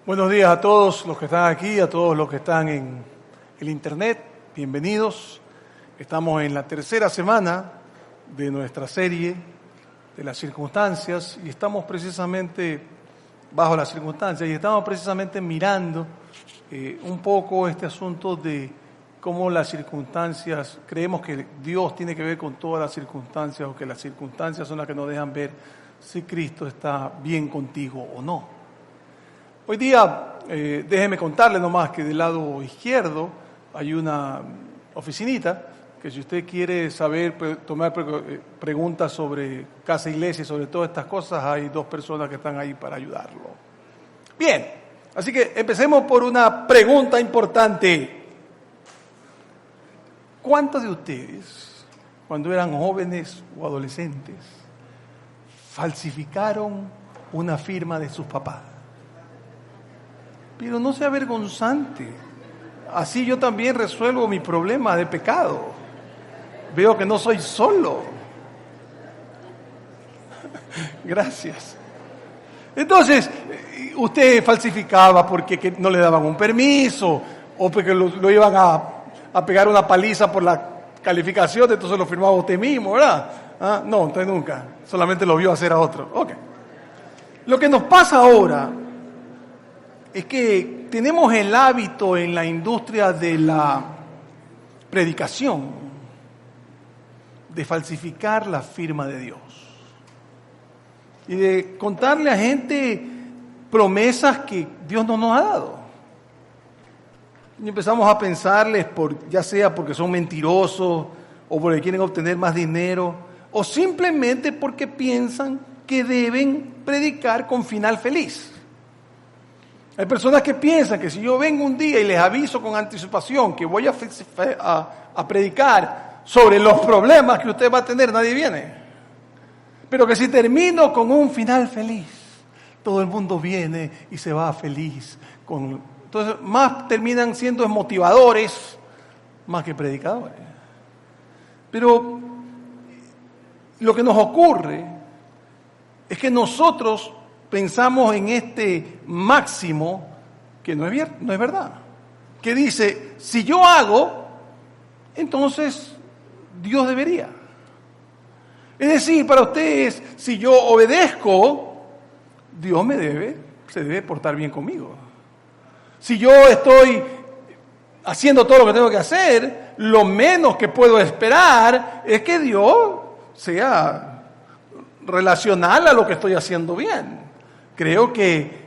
Buenos días a todos los que están aquí, a todos los que están en el internet. Bienvenidos. Estamos en la tercera semana de nuestra serie de las circunstancias y estamos precisamente bajo las circunstancias y estamos precisamente mirando un poco este asunto de cómo las circunstancias, creemos que Dios tiene que ver con todas las circunstancias o que las circunstancias son las que nos dejan ver si Cristo está bien contigo o no. Hoy día, déjeme contarle nomás que del lado izquierdo hay una oficinita que si usted quiere saber, tomar preguntas sobre casa, iglesia y sobre todas estas cosas, hay dos personas que están ahí para ayudarlo. Bien, así que empecemos por una pregunta importante. ¿Cuántos de ustedes, cuando eran jóvenes o adolescentes, falsificaron una firma de sus papás? Pero no sea vergonzante. Así yo también resuelvo mi problema de pecado. Veo que no soy solo. Gracias. Entonces, usted falsificaba porque no le daban un permiso o porque lo iban a pegar una paliza por la calificación, entonces lo firmaba usted mismo, ¿verdad? ¿Ah? No, usted nunca. Solamente lo vio hacer a otro. Ok. Lo que nos pasa ahora es que tenemos el hábito en la industria de la predicación de falsificar la firma de Dios y de contarle a gente promesas que Dios no nos ha dado. Y empezamos a pensarles, ya sea porque son mentirosos o porque quieren obtener más dinero o simplemente porque piensan que deben predicar con final feliz. Hay personas que piensan que si yo vengo un día y les aviso con anticipación que voy a predicar sobre los problemas que usted va a tener, nadie viene. Pero que si termino con un final feliz, todo el mundo viene y se va feliz. Entonces, más terminan siendo motivadores más que predicadores. Pero lo que nos ocurre es que nosotros pensamos en este máximo que no es verdad. Que dice, si yo hago, entonces Dios debería. Es decir, para ustedes, si yo obedezco, Dios se debe portar bien conmigo. Si yo estoy haciendo todo lo que tengo que hacer, lo menos que puedo esperar es que Dios sea relacional a lo que estoy haciendo bien. Creo que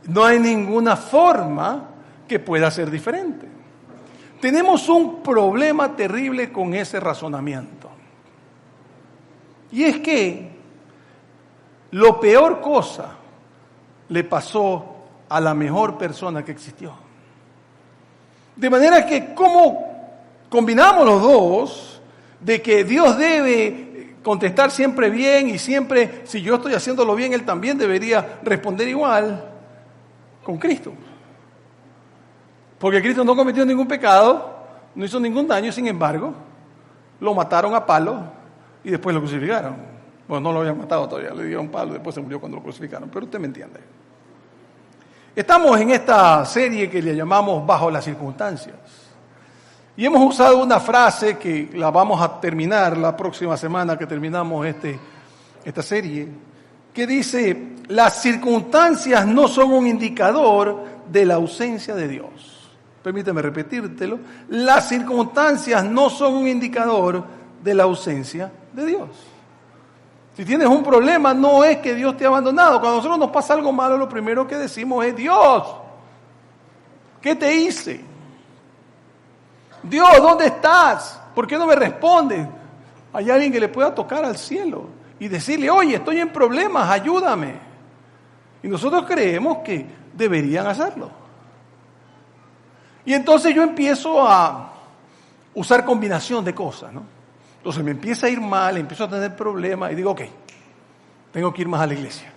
no hay ninguna forma que pueda ser diferente. Tenemos un problema terrible con ese razonamiento. Y es que lo peor cosa le pasó a la mejor persona que existió. De manera que, ¿cómo combinamos los dos de que Dios debe contestar siempre bien y siempre, si yo estoy haciéndolo bien, Él también debería responder igual con Cristo? Porque Cristo no cometió ningún pecado, no hizo ningún daño, sin embargo, lo mataron a palo y después lo crucificaron. Bueno, no lo habían matado todavía, le dieron palo y después se murió cuando lo crucificaron, pero usted me entiende. Estamos en esta serie que le llamamos Bajo las Circunstancias. Y hemos usado una frase que la vamos a terminar la próxima semana que terminamos esta serie, que dice, las circunstancias no son un indicador de la ausencia de Dios. Permíteme repetírtelo, las circunstancias no son un indicador de la ausencia de Dios. Si tienes un problema, no es que Dios te ha abandonado. Cuando a nosotros nos pasa algo malo, lo primero que decimos es, Dios, ¿qué te hice? Dios, ¿dónde estás? ¿Por qué no me respondes? Hay alguien que le pueda tocar al cielo y decirle, oye, estoy en problemas, ayúdame. Y nosotros creemos que deberían hacerlo. Y entonces yo empiezo a usar combinación de cosas, ¿no? Entonces me empieza a ir mal, empiezo a tener problemas y digo, ok, tengo que ir más a la iglesia.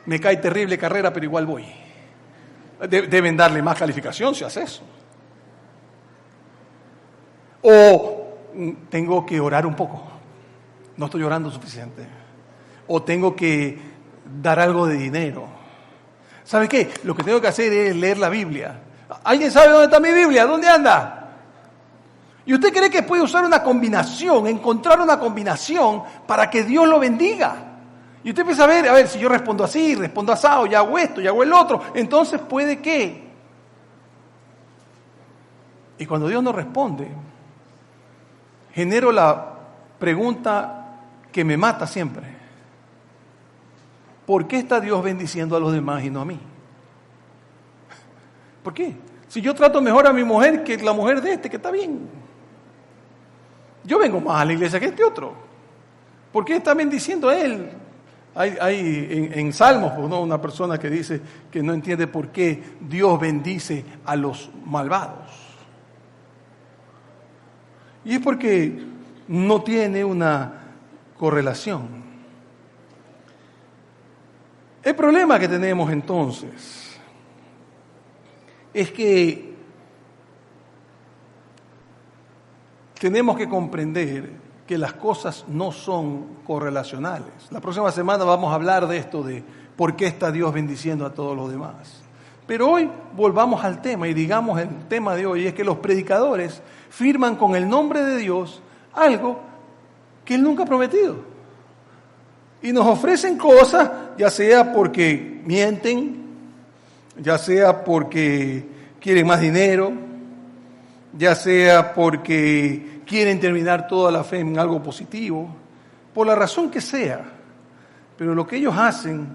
Me cae terrible carrera, pero igual voy. Deben darle más calificación si hace eso. O tengo que orar un poco, no estoy orando suficiente. O tengo que dar algo de dinero. ¿Sabe qué? Lo que tengo que hacer es leer la Biblia. ¿Alguien sabe dónde está mi Biblia? ¿Dónde anda? ¿Y usted cree que puede usar una combinación, encontrar una combinación para que Dios lo bendiga? Y usted empieza a ver, si yo respondo así, respondo asado, ya hago esto, ya hago el otro, entonces puede que. Y cuando Dios no responde, genero la pregunta que me mata siempre. ¿Por qué está Dios bendiciendo a los demás y no a mí? ¿Por qué? Si yo trato mejor a mi mujer que la mujer de este, que está bien. Yo vengo más a la iglesia que este otro. ¿Por qué está bendiciendo a él? Hay en Salmos, ¿no?, una persona que dice que no entiende por qué Dios bendice a los malvados. Y es porque no tiene una correlación. El problema que tenemos entonces es que tenemos que comprender que las cosas no son correlacionales. La próxima semana vamos a hablar de esto, de por qué está Dios bendiciendo a todos los demás. Pero hoy volvamos al tema y digamos el tema de hoy es que los predicadores firman con el nombre de Dios algo que Él nunca ha prometido. Y nos ofrecen cosas, ya sea porque mienten, ya sea porque quieren más dinero, ya sea porque quieren terminar toda la fe en algo positivo, por la razón que sea. Pero lo que ellos hacen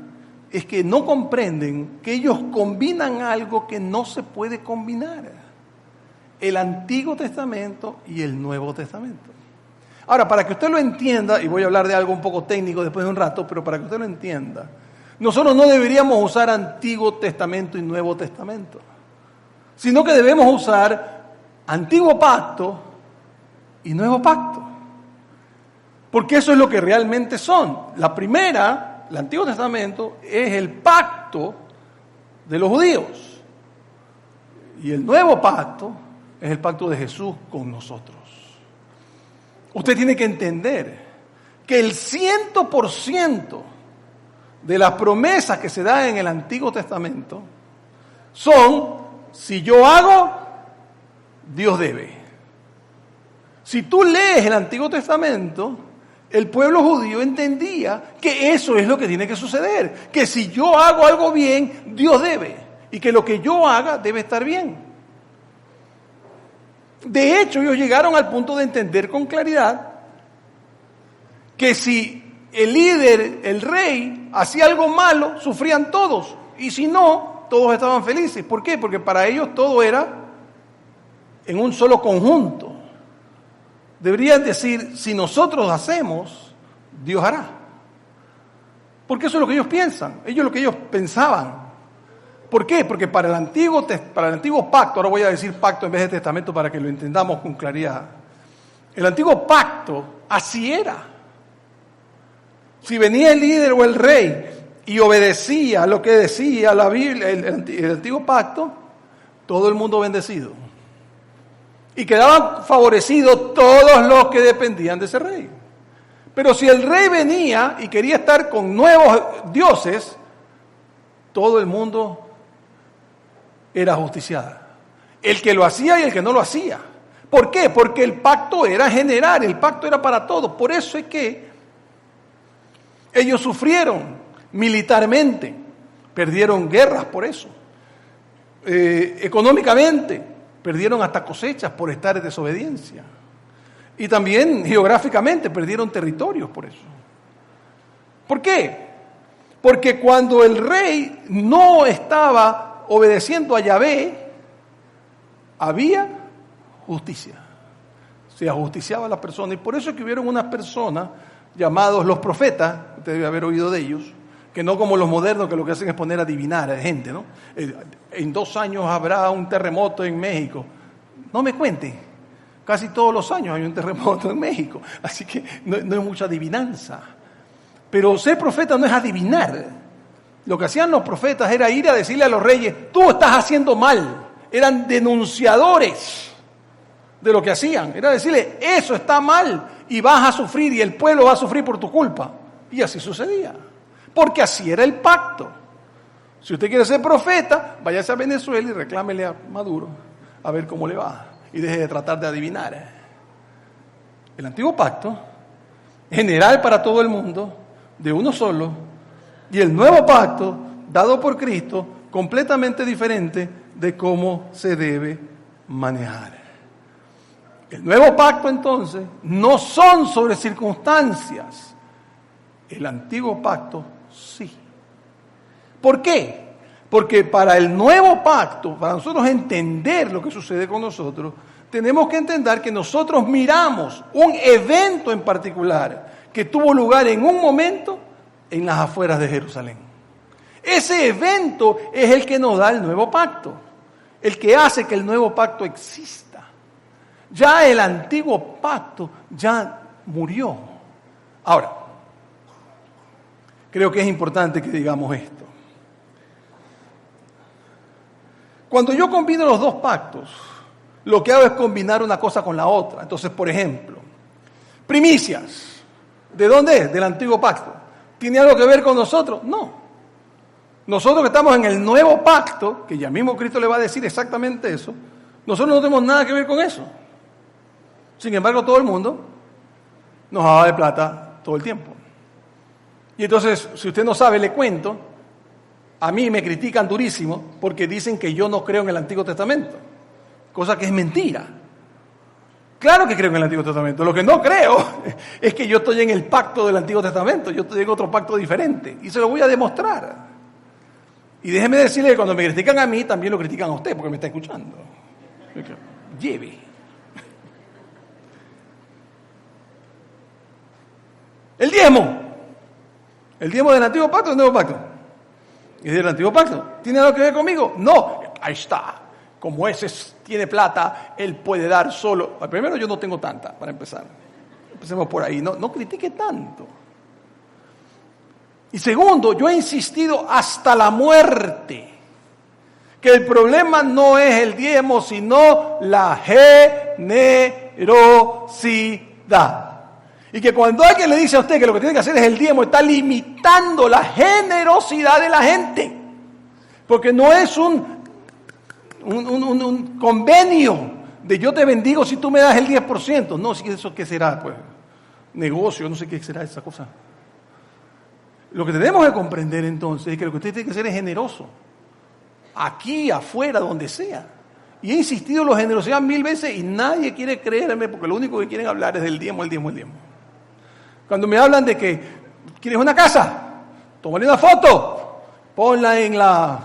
es que no comprenden que ellos combinan algo que no se puede combinar. El Antiguo Testamento y el Nuevo Testamento. Ahora, para que usted lo entienda, y voy a hablar de algo un poco técnico después de un rato, pero para que usted lo entienda, nosotros no deberíamos usar Antiguo Testamento y Nuevo Testamento, sino que debemos usar Antiguo Pacto y Nuevo Pacto, porque eso es lo que realmente son. La primera, el Antiguo Testamento, es el pacto de los judíos, y el Nuevo Pacto es el pacto de Jesús con nosotros. Usted tiene que entender que el 100% de las promesas que se dan en el Antiguo Testamento son, si yo hago, Dios debe. Si tú lees el Antiguo Testamento, el pueblo judío entendía que eso es lo que tiene que suceder, que si yo hago algo bien, Dios debe, y que lo que yo haga debe estar bien. De hecho, ellos llegaron al punto de entender con claridad que si el líder, el rey, hacía algo malo, sufrían todos. Y si no, todos estaban felices. ¿Por qué? Porque para ellos todo era en un solo conjunto. Deberían decir, si nosotros hacemos, Dios hará. Porque eso es lo que ellos piensan. Ellos lo que ellos pensaban. ¿Por qué? Porque para el antiguo pacto, ahora voy a decir pacto en vez de testamento para que lo entendamos con claridad. El antiguo pacto así era. Si venía el líder o el rey y obedecía lo que decía la Biblia, el antiguo pacto, todo el mundo bendecido. Y quedaban favorecidos todos los que dependían de ese rey. Pero si el rey venía y quería estar con nuevos dioses, todo el mundo era justiciada. El que lo hacía y el que no lo hacía. ¿Por qué? Porque el pacto era general, el pacto era para todos. Por eso es que ellos sufrieron militarmente, perdieron guerras por eso. Económicamente, perdieron hasta cosechas por estar en desobediencia. Y también geográficamente perdieron territorios por eso. ¿Por qué? Porque cuando el rey no estaba obedeciendo a Yahvé, había justicia. Se ajusticiaba a la persona. Y por eso es que hubieron unas personas llamados los profetas, usted debe haber oído de ellos, que no como los modernos que lo que hacen es poner a adivinar a gente, ¿no? En 2 años habrá un terremoto en México. No me cuente, casi todos los años hay un terremoto en México, así que no es mucha adivinanza. Pero ser profeta no es adivinar. Lo que hacían los profetas era ir a decirle a los reyes, tú estás haciendo mal. Eran denunciadores de lo que hacían. Era decirle, eso está mal y vas a sufrir y el pueblo va a sufrir por tu culpa. Y así sucedía. Porque así era el pacto. Si usted quiere ser profeta, váyase a Venezuela y reclámele a Maduro a ver cómo le va. Y deje de tratar de adivinar. El antiguo pacto, general para todo el mundo, de uno solo, y el nuevo pacto, dado por Cristo, completamente diferente de cómo se debe manejar. El nuevo pacto, entonces, no son sobre circunstancias. El antiguo pacto, sí. ¿Por qué? Porque para el nuevo pacto, para nosotros entender lo que sucede con nosotros, tenemos que entender que nosotros miramos un evento en particular que tuvo lugar en un momento en las afueras de Jerusalén. Ese evento es el que nos da el nuevo pacto, el que hace que el nuevo pacto exista. Ya el antiguo pacto ya murió. Ahora, creo que es importante que digamos esto. Cuando yo combino los dos pactos, lo que hago es combinar una cosa con la otra. Entonces, por ejemplo, primicias. ¿De dónde es? Del antiguo pacto. ¿Tiene algo que ver con nosotros? No. Nosotros que estamos en el nuevo pacto, que ya mismo Cristo le va a decir exactamente eso, nosotros no tenemos nada que ver con eso. Sin embargo, todo el mundo nos da de plata todo el tiempo. Y entonces, si usted no sabe, le cuento. A mí me critican durísimo porque dicen que yo no creo en el Antiguo Testamento, cosa que es mentira. Claro que creo en el Antiguo Testamento. Lo que no creo es que yo estoy en el pacto del Antiguo Testamento, yo estoy en otro pacto diferente y se lo voy a demostrar. Y déjeme decirle que cuando me critican a mí, también lo critican a usted porque me está escuchando. Lleve. El diezmo del Antiguo Pacto o del Nuevo Pacto. ¿Es del Antiguo Pacto? ¿Tiene algo que ver conmigo? No. Ahí está. Como ese tiene plata, él puede dar solo. Primero, yo no tengo tanta, para empezar. Empecemos por ahí. No critique tanto. Y segundo, yo he insistido hasta la muerte que el problema no es el diezmo, sino la generosidad. Y que cuando alguien le dice a usted que lo que tiene que hacer es el diezmo, está limitando la generosidad de la gente. Porque no es un convenio de yo te bendigo si tú me das el 10%. No, ¿eso qué será? Pues negocio, no sé qué será esa cosa. Lo que tenemos que comprender entonces es que lo que usted tiene que hacer es generoso. Aquí, afuera, donde sea. Y he insistido en la generosidad 1000 veces y nadie quiere creerme porque lo único que quieren hablar es del diezmo, el diezmo, el diezmo. Cuando me hablan de que quieres una casa, tómale una foto, ponla en la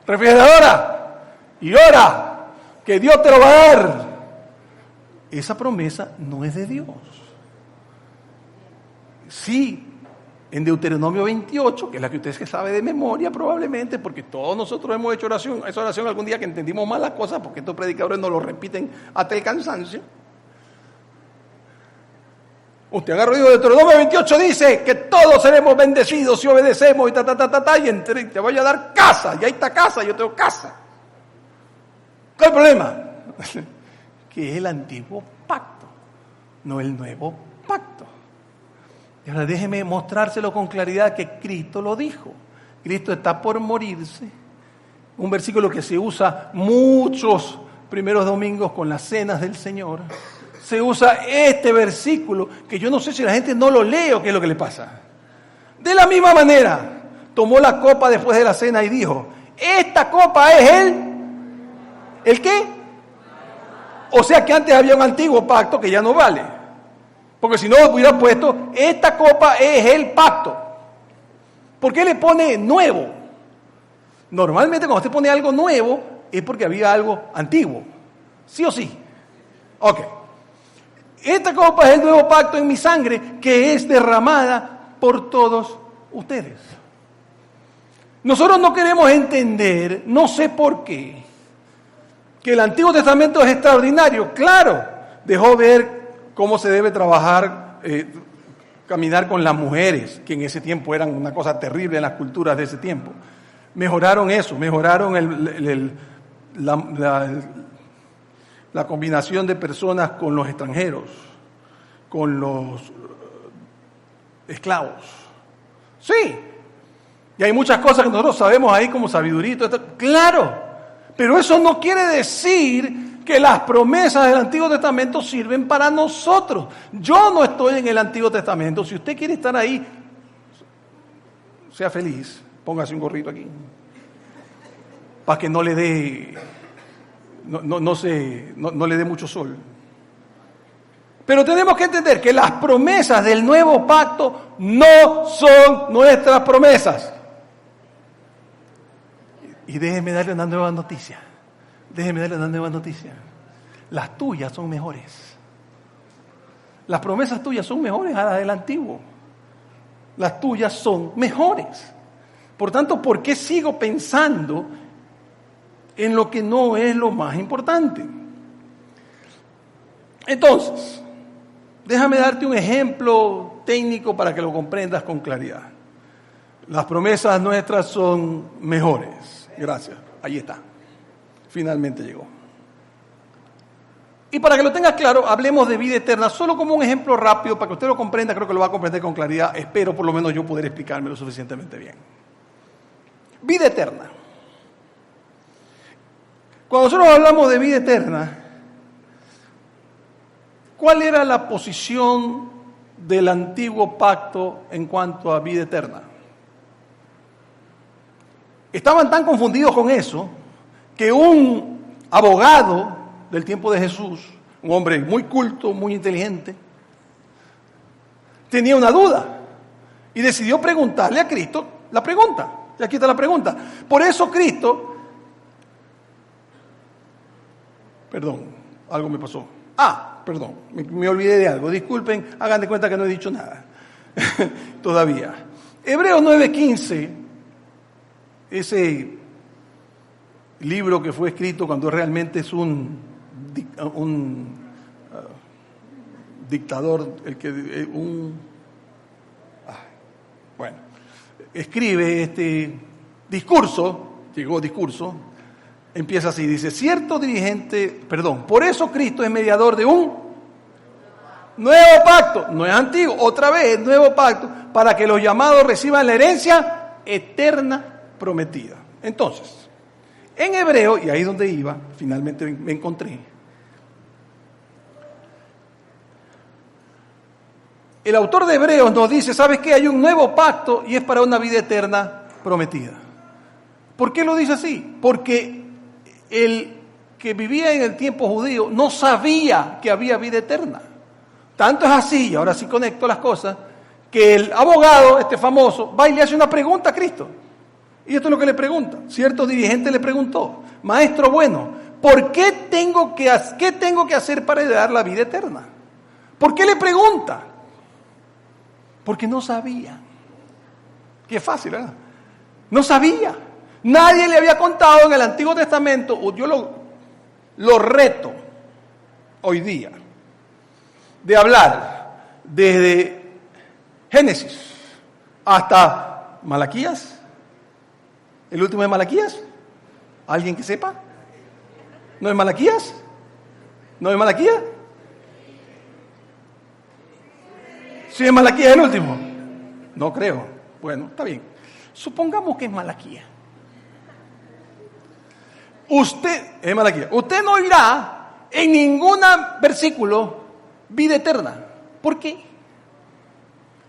refrigeradora y ora que Dios te lo va a dar. Esa promesa no es de Dios. Sí, en Deuteronomio 28, que es la que usted sabe de memoria probablemente, porque todos nosotros hemos hecho oración, esa oración algún día que entendimos mal las cosas, porque estos predicadores nos lo repiten hasta el cansancio. Usted agarra y Deuteronomio 28 dice que todos seremos bendecidos si obedecemos y y te voy a dar casa, y ahí está casa, yo tengo casa. ¿Cuál es el problema? Que es el antiguo pacto, no el nuevo pacto. Y ahora déjeme mostrárselo con claridad que Cristo lo dijo. Cristo está por morirse. Un versículo que se usa muchos primeros domingos con las cenas del Señor. Se usa este versículo que yo no sé si la gente no lo lee o qué es lo que le pasa. De la misma manera, tomó la copa después de la cena y dijo, esta copa es ¿el qué? O sea que antes había un antiguo pacto que ya no vale. Porque si no hubiera puesto, esta copa es el pacto. ¿Por qué le pone nuevo? Normalmente cuando usted pone algo nuevo es porque había algo antiguo. ¿Sí o sí? Ok. Esta copa es el nuevo pacto en mi sangre que es derramada por todos ustedes. Nosotros no queremos entender, no sé por qué, que el Antiguo Testamento es extraordinario. Claro, dejó ver cómo se debe trabajar, caminar con las mujeres, que en ese tiempo eran una cosa terrible en las culturas de ese tiempo. Mejoraron eso, mejoraron la combinación de personas con los extranjeros, con los esclavos. Sí, Y hay muchas cosas que nosotros sabemos ahí como sabiduría y todo esto. Claro, pero eso no quiere decir que las promesas del Antiguo Testamento sirven para nosotros. Yo no estoy en el Antiguo Testamento. Si usted quiere estar ahí, sea feliz, póngase un gorrito aquí, para que no le dé, no le dé mucho sol. Pero tenemos que entender que las promesas del nuevo pacto no son nuestras promesas. Y déjeme darle una nueva noticia. Las tuyas son mejores. Las promesas tuyas son mejores a las del antiguo. Las tuyas son mejores. Por tanto, ¿por qué sigo pensando en lo que no es lo más importante? Entonces, déjame darte un ejemplo técnico para que lo comprendas con claridad. Las promesas nuestras son mejores. Gracias. Ahí está. Finalmente llegó. Y para que lo tengas claro, hablemos de vida eterna, solo como un ejemplo rápido, para que usted lo comprenda, creo que lo va a comprender con claridad, espero por lo menos yo poder explicarme lo suficientemente bien. Vida eterna. Cuando nosotros hablamos de vida eterna, ¿cuál era la posición del antiguo pacto en cuanto a vida eterna? Estaban tan confundidos con eso que un abogado del tiempo de Jesús, un hombre muy culto, muy inteligente, tenía una duda y decidió preguntarle a Cristo la pregunta. Y aquí está la pregunta. Por eso Cristo, perdón, algo me pasó. Perdón, me olvidé de algo. Disculpen, hagan de cuenta que no he dicho nada todavía. Hebreos 9:15, ese libro que fue escrito cuando realmente es un dictador, escribe este discurso, empieza así, dice, por eso Cristo es mediador de un nuevo pacto, no es antiguo, otra vez, nuevo pacto, para que los llamados reciban la herencia eterna prometida. Entonces, en hebreo, y ahí es donde iba, finalmente me encontré, el autor de Hebreos nos dice, ¿sabes qué? Hay un nuevo pacto y es para una vida eterna prometida. ¿Por qué lo dice así? Porque el que vivía en el tiempo judío no sabía que había vida eterna. Tanto es así, y ahora sí conecto las cosas, que el abogado, este famoso, va y le hace una pregunta a Cristo. Y esto es lo que le pregunta. Cierto dirigente le preguntó, maestro bueno, ¿qué tengo que hacer para heredar la vida eterna? ¿Por qué le pregunta? Porque no sabía. Qué fácil, ¿verdad? No sabía. Nadie le había contado en el Antiguo Testamento, yo lo reto hoy día, de hablar desde Génesis hasta Malaquías. ¿El último de Malaquías? ¿Alguien que sepa? ¿No es Malaquías? ¿No es Malaquías? ¿Sí es Malaquías el último? No creo. Bueno, está bien. Supongamos que es Malaquías. Usted no oirá en ningún versículo vida eterna. ¿Por qué?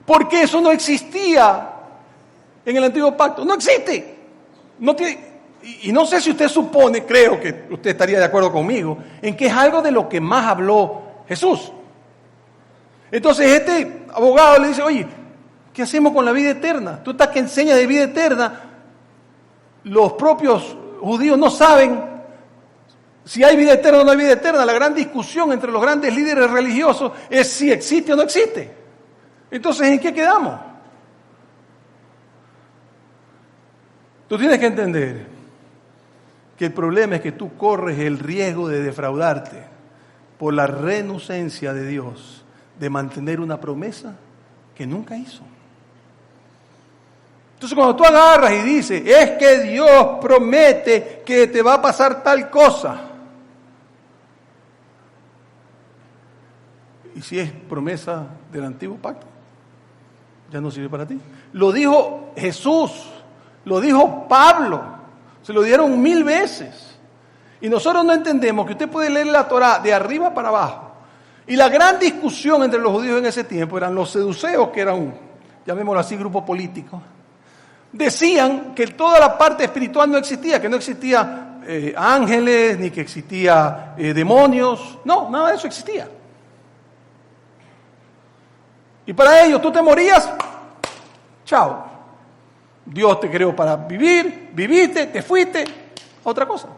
Porque eso no existía en el antiguo pacto. No existe. No tiene, y no sé si usted supone, creo que usted estaría de acuerdo conmigo, en que es algo de lo que más habló Jesús. Entonces este abogado le dice, oye, ¿qué hacemos con la vida eterna? Tú estás que enseñas de vida eterna. Los propios judíos no saben si hay vida eterna o no hay vida eterna. La gran discusión entre los grandes líderes religiosos es si existe o no existe. Entonces, ¿en qué quedamos? Tú tienes que entender que el problema es que tú corres el riesgo de defraudarte por la renuencia de Dios de mantener una promesa que nunca hizo. Entonces cuando tú agarras y dices, es que Dios promete que te va a pasar tal cosa. Y si es promesa del antiguo pacto, ya no sirve para ti. Lo dijo Jesús. Lo dijo Pablo. Se lo dieron 1000 veces. Y nosotros no entendemos que usted puede leer la Torá de arriba para abajo. Y la gran discusión entre los judíos en ese tiempo eran los seduceos, que eran, llamémoslo así, grupo político. Decían que toda la parte espiritual no existía, que no existía ángeles, ni que existía demonios. No, nada de eso existía. Y para ellos, tú te morías, chao. Dios te creó para vivir, viviste, te fuiste, a otra cosa.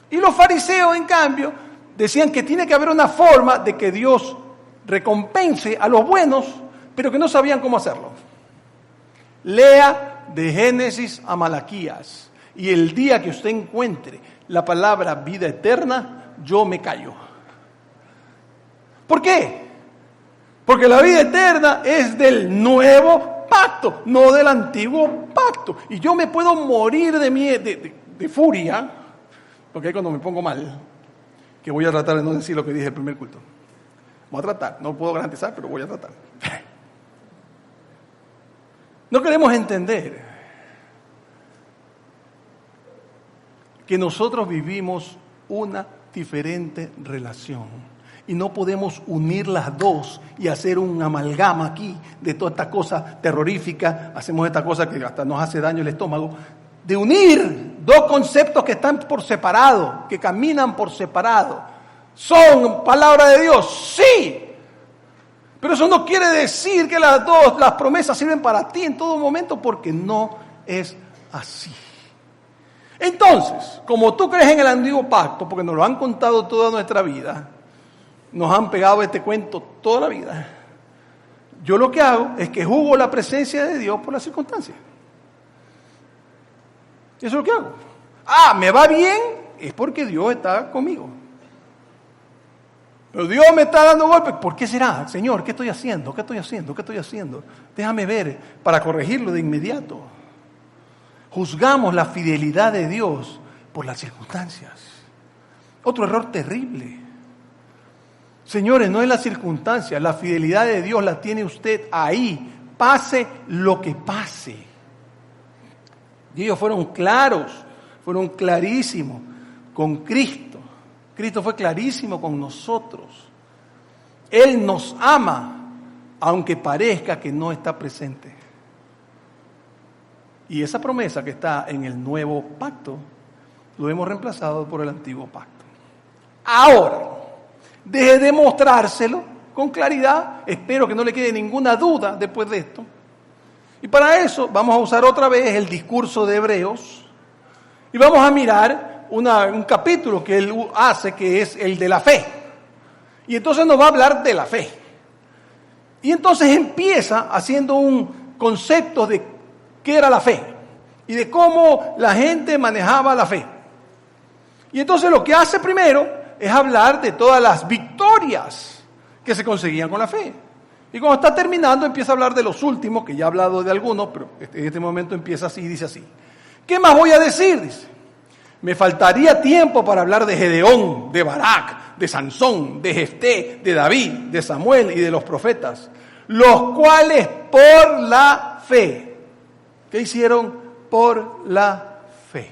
Y los fariseos, en cambio, decían que tiene que haber una forma de que Dios recompense a los buenos, pero que no sabían cómo hacerlo. Lea de Génesis a Malaquías, y el día que usted encuentre la palabra vida eterna, yo me callo. ¿Por qué? Porque la vida eterna es del nuevo pacto, no del antiguo pacto. Y yo me puedo morir de furia, porque ahí cuando me pongo mal, que voy a tratar de no decir lo que dije el primer culto. Voy a tratar, no puedo garantizar, pero voy a tratar. No queremos entender que nosotros vivimos una diferente relación. Y no podemos unir las dos y hacer un amalgama aquí de toda esta cosa terrorífica. Hacemos esta cosa que hasta nos hace daño el estómago. De unir dos conceptos que están por separado, que caminan por separado. ¿Son palabra de Dios? Sí. Pero eso no quiere decir que las promesas sirven para ti en todo momento, porque no es así. Entonces, como tú crees en el antiguo pacto, porque nos lo han contado toda nuestra vida, nos han pegado este cuento toda la vida, yo lo que hago es que juzgo la presencia de Dios por las circunstancias. Eso es lo que hago. Me va bien, es porque Dios está conmigo. Pero Dios me está dando golpes. ¿Por qué será? Señor, ¿qué estoy haciendo? ¿Qué estoy haciendo? ¿Qué estoy haciendo? Déjame ver para corregirlo de inmediato. Juzgamos la fidelidad de Dios por las circunstancias. Otro error terrible. Señores, no es la circunstancia, la fidelidad de Dios la tiene usted ahí, pase lo que pase. Y ellos fueron claros, fueron clarísimos con Cristo. Cristo fue clarísimo con nosotros. Él nos ama, aunque parezca que no está presente. Y esa promesa que está en el nuevo pacto, lo hemos reemplazado por el antiguo pacto. Ahora, deje de mostrárselo con claridad. Espero que no le quede ninguna duda después de esto. Y para eso vamos a usar otra vez el discurso de Hebreos. Y vamos a mirar un capítulo que él hace, que es el de la fe. Y entonces nos va a hablar de la fe. Y entonces empieza haciendo un concepto de qué era la fe. Y de cómo la gente manejaba la fe. Y entonces lo que hace primero es hablar de todas las victorias que se conseguían con la fe. Y cuando está terminando empieza a hablar de los últimos, que ya he hablado de algunos, pero en este momento empieza así y dice así. ¿Qué más voy a decir? Dice. Me faltaría tiempo para hablar de Gedeón, de Barak, de Sansón, de Jefté, de David, de Samuel y de los profetas, los cuales por la fe, ¿qué hicieron? Por la fe.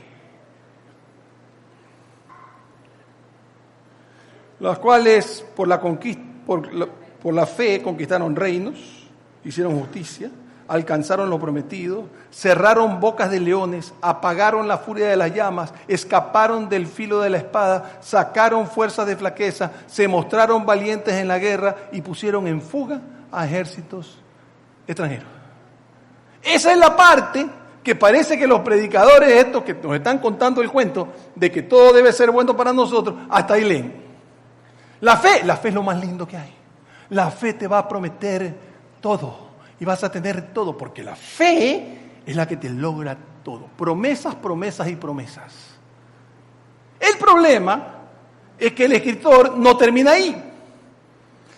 Los cuales por la fe conquistaron reinos, hicieron justicia, alcanzaron lo prometido, cerraron bocas de leones, apagaron la furia de las llamas, escaparon del filo de la espada, sacaron fuerzas de flaqueza, se mostraron valientes en la guerra y pusieron en fuga a ejércitos extranjeros. Esa es la parte que parece que los predicadores estos que nos están contando el cuento de que todo debe ser bueno para nosotros, hasta ahí leen. La fe es lo más lindo que hay. La fe te va a prometer todo y vas a tener todo, porque la fe es la que te logra todo. Promesas, promesas y promesas. El problema es que el escritor no termina ahí,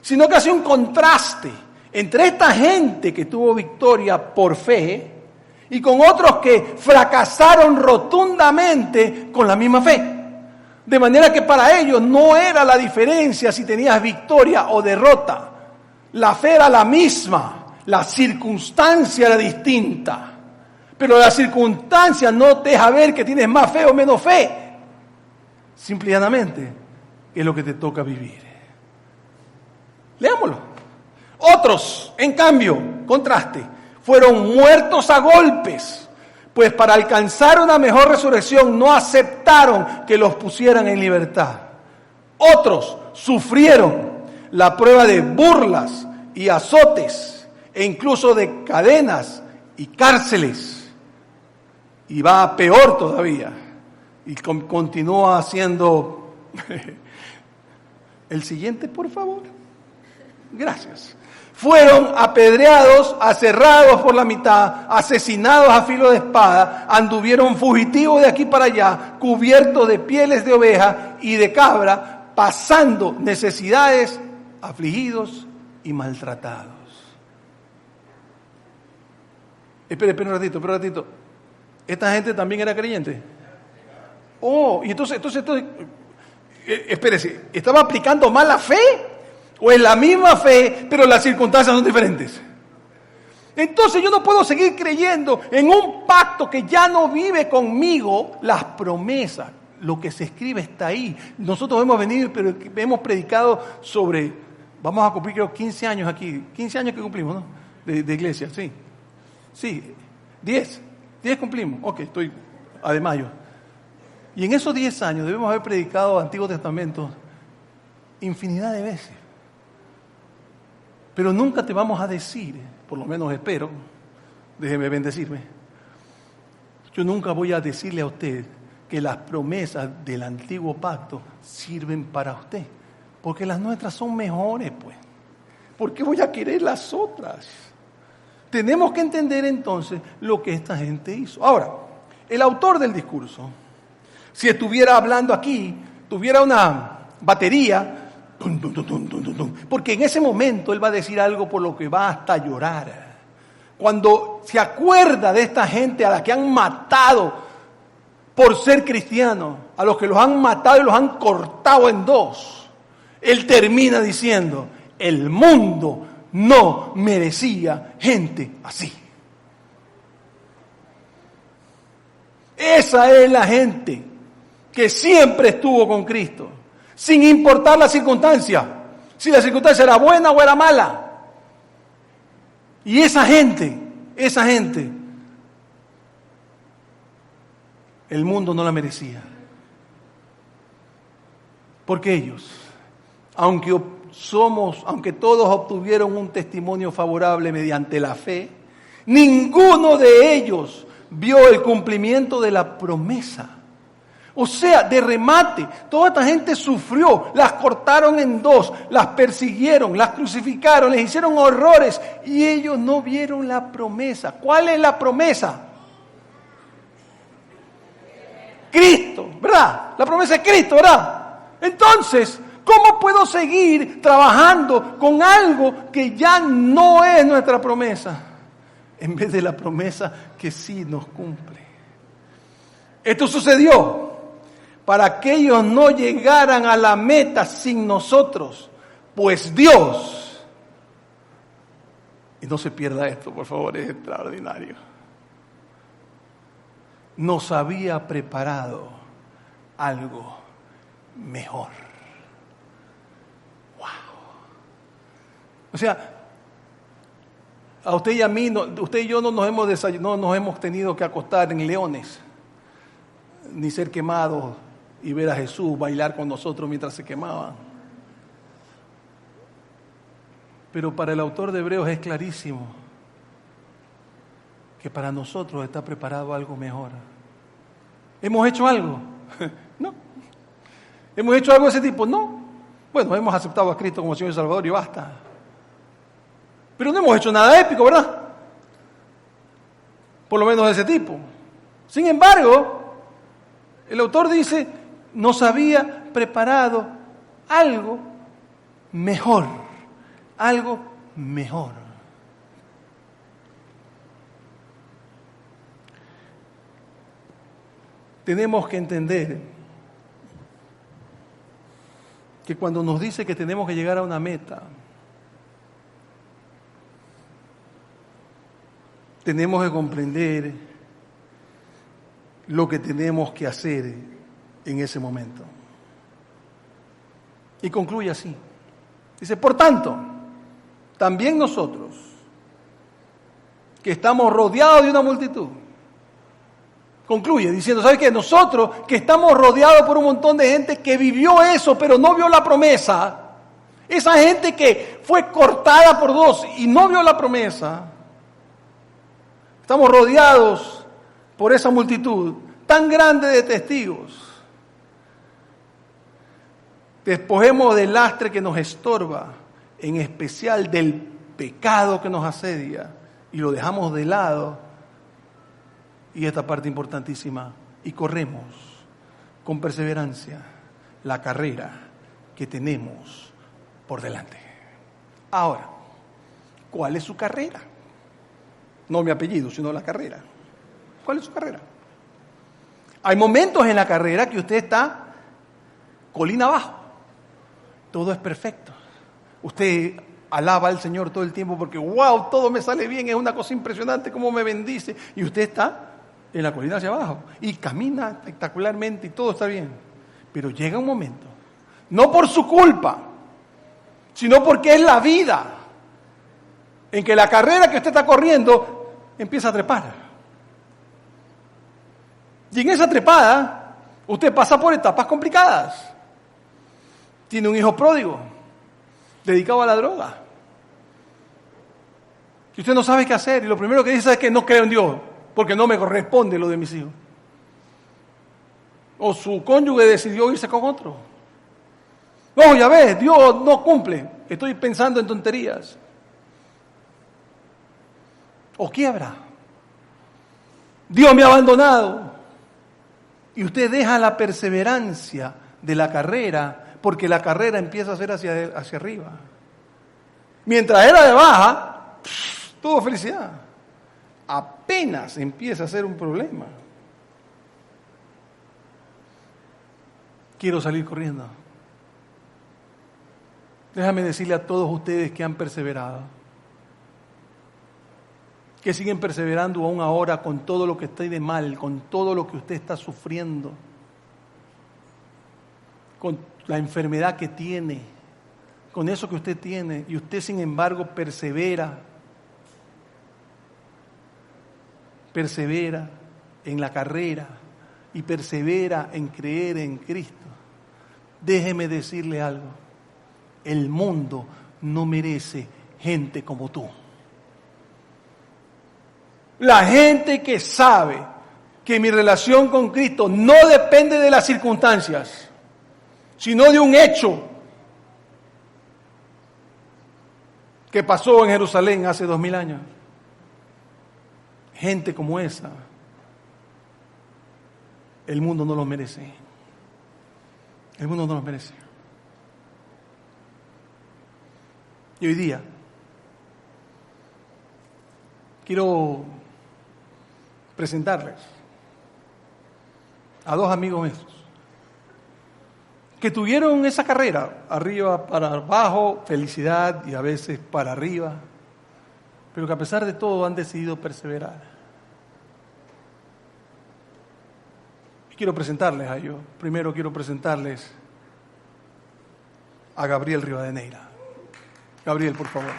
sino que hace un contraste entre esta gente que tuvo victoria por fe y con otros que fracasaron rotundamente con la misma fe. De manera que para ellos no era la diferencia si tenías victoria o derrota. La fe era la misma, la circunstancia era distinta. Pero la circunstancia no te deja ver que tienes más fe o menos fe. Simple y llanamente es lo que te toca vivir. Leámoslo. Otros, en cambio, contraste, fueron muertos a golpes, pues para alcanzar una mejor resurrección no aceptaron que los pusieran en libertad. Otros sufrieron la prueba de burlas y azotes, e incluso de cadenas y cárceles. Y va peor todavía. Y continúa haciendo... El siguiente, por favor. Gracias. Fueron apedreados, aserrados por la mitad, asesinados a filo de espada, anduvieron fugitivos de aquí para allá, cubiertos de pieles de oveja y de cabra, pasando necesidades, afligidos y maltratados. Espera un ratito. ¿Esta gente también era creyente? Oh, y entonces, espérese, ¿estaba aplicando mal la fe? ¿O es la misma fe, pero las circunstancias son diferentes? Entonces yo no puedo seguir creyendo en un pacto que ya no vive conmigo las promesas. Lo que se escribe está ahí. Nosotros hemos venido, pero hemos predicado sobre, vamos a cumplir creo 15 años aquí, 15 años que cumplimos, ¿no? De iglesia, sí. Sí, 10 cumplimos. Ok, estoy de mayo. Y en esos 10 años debemos haber predicado Antiguo Testamento infinidad de veces. Pero nunca te vamos a decir, por lo menos espero, déjeme bendecirme, yo nunca voy a decirle a usted que las promesas del antiguo pacto sirven para usted, porque las nuestras son mejores, pues. ¿Por qué voy a querer las otras? Tenemos que entender entonces lo que esta gente hizo. Ahora, el autor del discurso, si estuviera hablando aquí, tuviera una batería, porque en ese momento él va a decir algo por lo que va hasta llorar. Cuando se acuerda de esta gente a la que han matado por ser cristianos, a los que los han matado y los han cortado en dos, él termina diciendo, el mundo no merecía gente así. Esa es la gente que siempre estuvo con Cristo, sin importar la circunstancia, si la circunstancia era buena o era mala. Y esa gente, el mundo no la merecía. Porque ellos, aunque todos obtuvieron un testimonio favorable mediante la fe, ninguno de ellos vio el cumplimiento de la promesa. O sea, de remate, toda esta gente sufrió, las cortaron en dos, las persiguieron, las crucificaron, les hicieron horrores y ellos no vieron la promesa. ¿Cuál es la promesa? Cristo, ¿verdad? La promesa es Cristo, ¿verdad? Entonces, ¿cómo puedo seguir trabajando con algo que ya no es nuestra promesa? En vez de la promesa que sí nos cumple. Esto sucedió para que ellos no llegaran a la meta sin nosotros, pues Dios, y no se pierda esto, por favor, es extraordinario, nos había preparado algo mejor. Wow. O sea, a usted y a mí, usted y yo no nos hemos tenido que acostar en leones, ni ser quemados y ver a Jesús bailar con nosotros mientras se quemaban. Pero para el autor de Hebreos es clarísimo que para nosotros está preparado algo mejor. ¿Hemos hecho algo? No. ¿Hemos hecho algo de ese tipo? No. Bueno, hemos aceptado a Cristo como Señor y Salvador y basta. Pero no hemos hecho nada épico, ¿verdad? Por lo menos de ese tipo. Sin embargo, el autor dice, nos había preparado algo mejor. Algo mejor. Tenemos que entender que cuando nos dice que tenemos que llegar a una meta, tenemos que comprender lo que tenemos que hacer en ese momento. Y concluye así. Dice, por tanto, también nosotros, que estamos rodeados de una multitud, concluye diciendo, ¿sabes qué? Nosotros que estamos rodeados por un montón de gente que vivió eso, pero no vio la promesa, esa gente que fue cortada por Dios y no vio la promesa, estamos rodeados por esa multitud tan grande de testigos. Despojemos del lastre que nos estorba, en especial del pecado que nos asedia, y lo dejamos de lado. Y esta parte importantísima, y corremos con perseverancia la carrera que tenemos por delante. Ahora, ¿cuál es su carrera? No mi apellido, sino la carrera. ¿Cuál es su carrera? Hay momentos en la carrera que usted está colina abajo. Todo es perfecto. Usted alaba al Señor todo el tiempo porque, wow, todo me sale bien, es una cosa impresionante cómo me bendice. Y usted está en la colina hacia abajo y camina espectacularmente y todo está bien. Pero llega un momento, no por su culpa, sino porque es la vida, en que la carrera que usted está corriendo empieza a trepar. Y en esa trepada, usted pasa por etapas complicadas. Tiene un hijo pródigo, dedicado a la droga. Y usted no sabe qué hacer. Y lo primero que dice es que no creo en Dios, porque no me corresponde lo de mis hijos. O su cónyuge decidió irse con otro. No, ya ves, Dios no cumple. Estoy pensando en tonterías. O quiebra. Dios me ha abandonado. Y usted deja la perseverancia de la carrera, porque la carrera empieza a ser hacia arriba. Mientras era de baja, todo felicidad. Apenas empieza a ser un problema. Quiero salir corriendo. Déjame decirle a todos ustedes que han perseverado, que siguen perseverando aún ahora con todo lo que está de mal, con todo lo que usted está sufriendo, con la enfermedad que tiene, con eso que usted tiene, y usted sin embargo persevera en la carrera y persevera en creer en Cristo. Déjeme decirle algo, el mundo no merece gente como tú. La gente que sabe que mi relación con Cristo no depende de las circunstancias, sino de un hecho que pasó en Jerusalén hace 2000 años. Gente como esa, el mundo no lo merece. El mundo no lo merece. Y hoy día quiero presentarles a dos amigos míos que tuvieron esa carrera, arriba para abajo, felicidad y a veces para arriba, pero que a pesar de todo han decidido perseverar. Y quiero presentarles a ellos. Primero quiero presentarles a Gabriel Rivadeneira. Gabriel, por favor.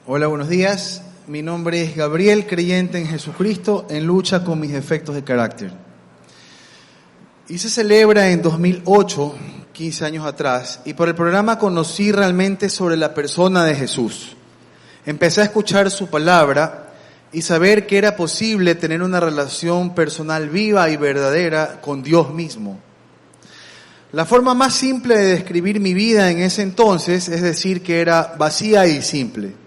Hola, buenos días. Mi nombre es Gabriel, creyente en Jesucristo, en lucha con mis defectos de carácter. Y se celebra en 2008, 15 años atrás, y por el programa conocí realmente sobre la persona de Jesús. Empecé a escuchar su palabra y saber que era posible tener una relación personal viva y verdadera con Dios mismo. La forma más simple de describir mi vida en ese entonces es decir que era vacía y simple.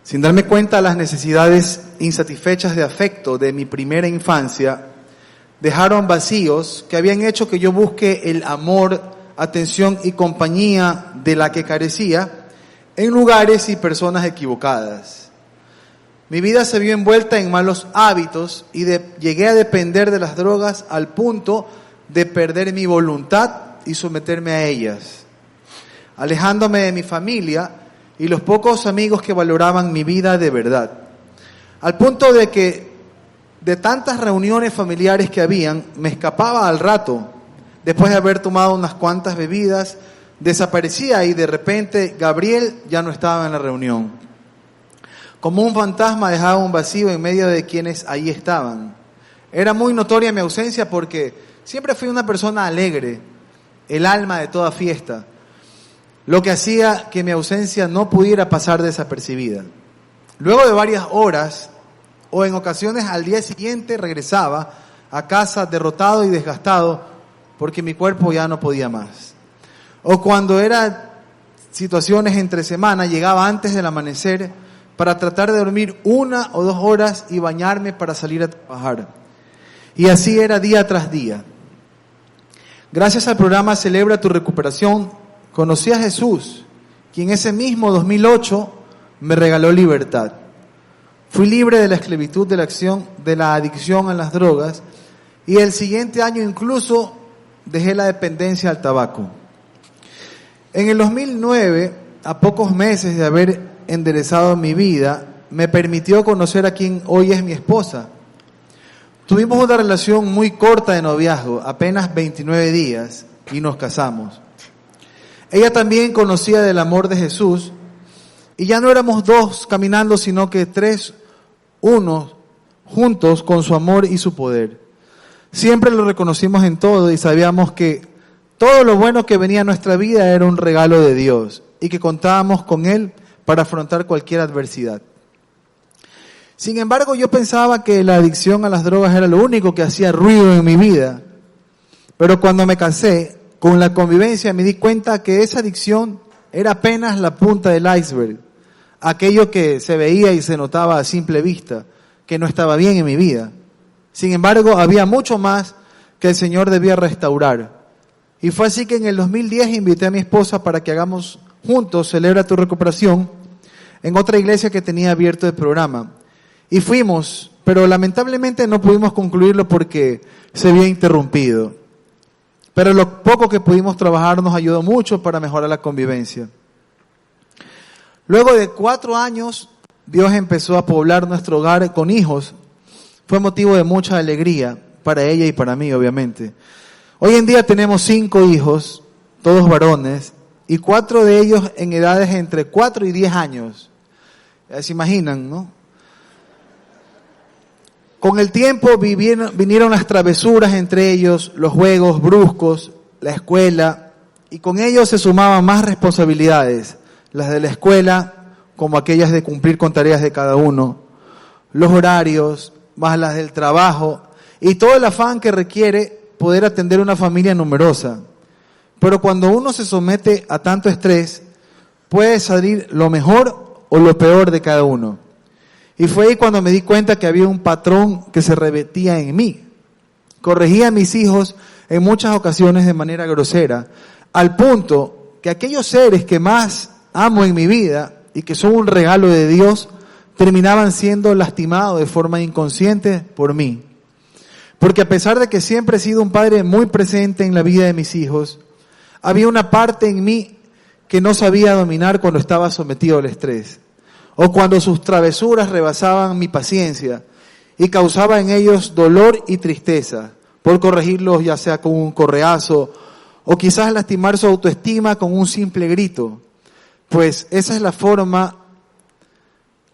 Sin darme cuenta, las necesidades insatisfechas de afecto de mi primera infancia dejaron vacíos que habían hecho que yo busque el amor, atención y compañía de la que carecía en lugares y personas equivocadas. Mi vida se vio envuelta en malos hábitos y llegué a depender de las drogas al punto de perder mi voluntad y someterme a ellas. alejándome de mi familia y los pocos amigos que valoraban mi vida de verdad. Al punto de que de tantas reuniones familiares que habían, me escapaba al rato, después de haber tomado unas cuantas bebidas, desaparecía y de repente Gabriel ya no estaba en la reunión. Como un fantasma dejaba un vacío en medio de quienes ahí estaban. Era muy notoria mi ausencia porque siempre fui una persona alegre, el alma de toda fiesta, lo que hacía que mi ausencia no pudiera pasar desapercibida. Luego de varias horas, o en ocasiones al día siguiente, regresaba a casa derrotado y desgastado porque mi cuerpo ya no podía más. O cuando eran situaciones entre semana, llegaba antes del amanecer para tratar de dormir 1 o 2 horas y bañarme para salir a trabajar. Y así era día tras día. Gracias al programa Celebra tu Recuperación, conocí a Jesús, quien ese mismo 2008 me regaló libertad. Fui libre de la esclavitud de la adicción a las drogas y el siguiente año incluso dejé la dependencia al tabaco. En el 2009, a pocos meses de haber enderezado mi vida, me permitió conocer a quien hoy es mi esposa. Tuvimos una relación muy corta de noviazgo, apenas 29 días, y nos casamos. Ella también conocía del amor de Jesús, y ya no éramos 2 caminando, sino que 3, 1, juntos con su amor y su poder. Siempre lo reconocimos en todo y sabíamos que todo lo bueno que venía a nuestra vida era un regalo de Dios y que contábamos con Él para afrontar cualquier adversidad. Sin embargo, yo pensaba que la adicción a las drogas era lo único que hacía ruido en mi vida. Pero cuando me casé, con la convivencia me di cuenta que esa adicción era apenas la punta del iceberg. Aquello que se veía y se notaba a simple vista, que no estaba bien en mi vida. Sin embargo, había mucho más que el Señor debía restaurar. Y fue así que en el 2010 invité a mi esposa para que hagamos juntos Celebra tu Recuperación en otra iglesia que tenía abierto el programa. Y fuimos, pero lamentablemente no pudimos concluirlo porque se había interrumpido. Pero lo poco que pudimos trabajar nos ayudó mucho para mejorar la convivencia. Luego de 4 años, Dios empezó a poblar nuestro hogar con hijos. Fue motivo de mucha alegría para ella y para mí, obviamente. Hoy en día tenemos 5 hijos, todos varones, y 4 de ellos en edades entre 4 y 10 años. Se imaginan, ¿no? Con el tiempo vinieron las travesuras entre ellos, los juegos bruscos, la escuela, y con ellos se sumaban más responsabilidades, las de la escuela, como aquellas de cumplir con tareas de cada uno, los horarios, más las del trabajo, y todo el afán que requiere poder atender una familia numerosa. Pero cuando uno se somete a tanto estrés, puede salir lo mejor o lo peor de cada uno. Y fue ahí cuando me di cuenta que había un patrón que se repetía en mí. Corregía a mis hijos en muchas ocasiones de manera grosera, al punto que aquellos seres que más amo en mi vida y que son un regalo de Dios, terminaban siendo lastimados de forma inconsciente por mí. Porque a pesar de que siempre he sido un padre muy presente en la vida de mis hijos, había una parte en mí que no sabía dominar cuando estaba sometido al estrés, o cuando sus travesuras rebasaban mi paciencia y causaba en ellos dolor y tristeza, por corregirlos ya sea con un correazo, o quizás lastimar su autoestima con un simple grito, pues esa es la forma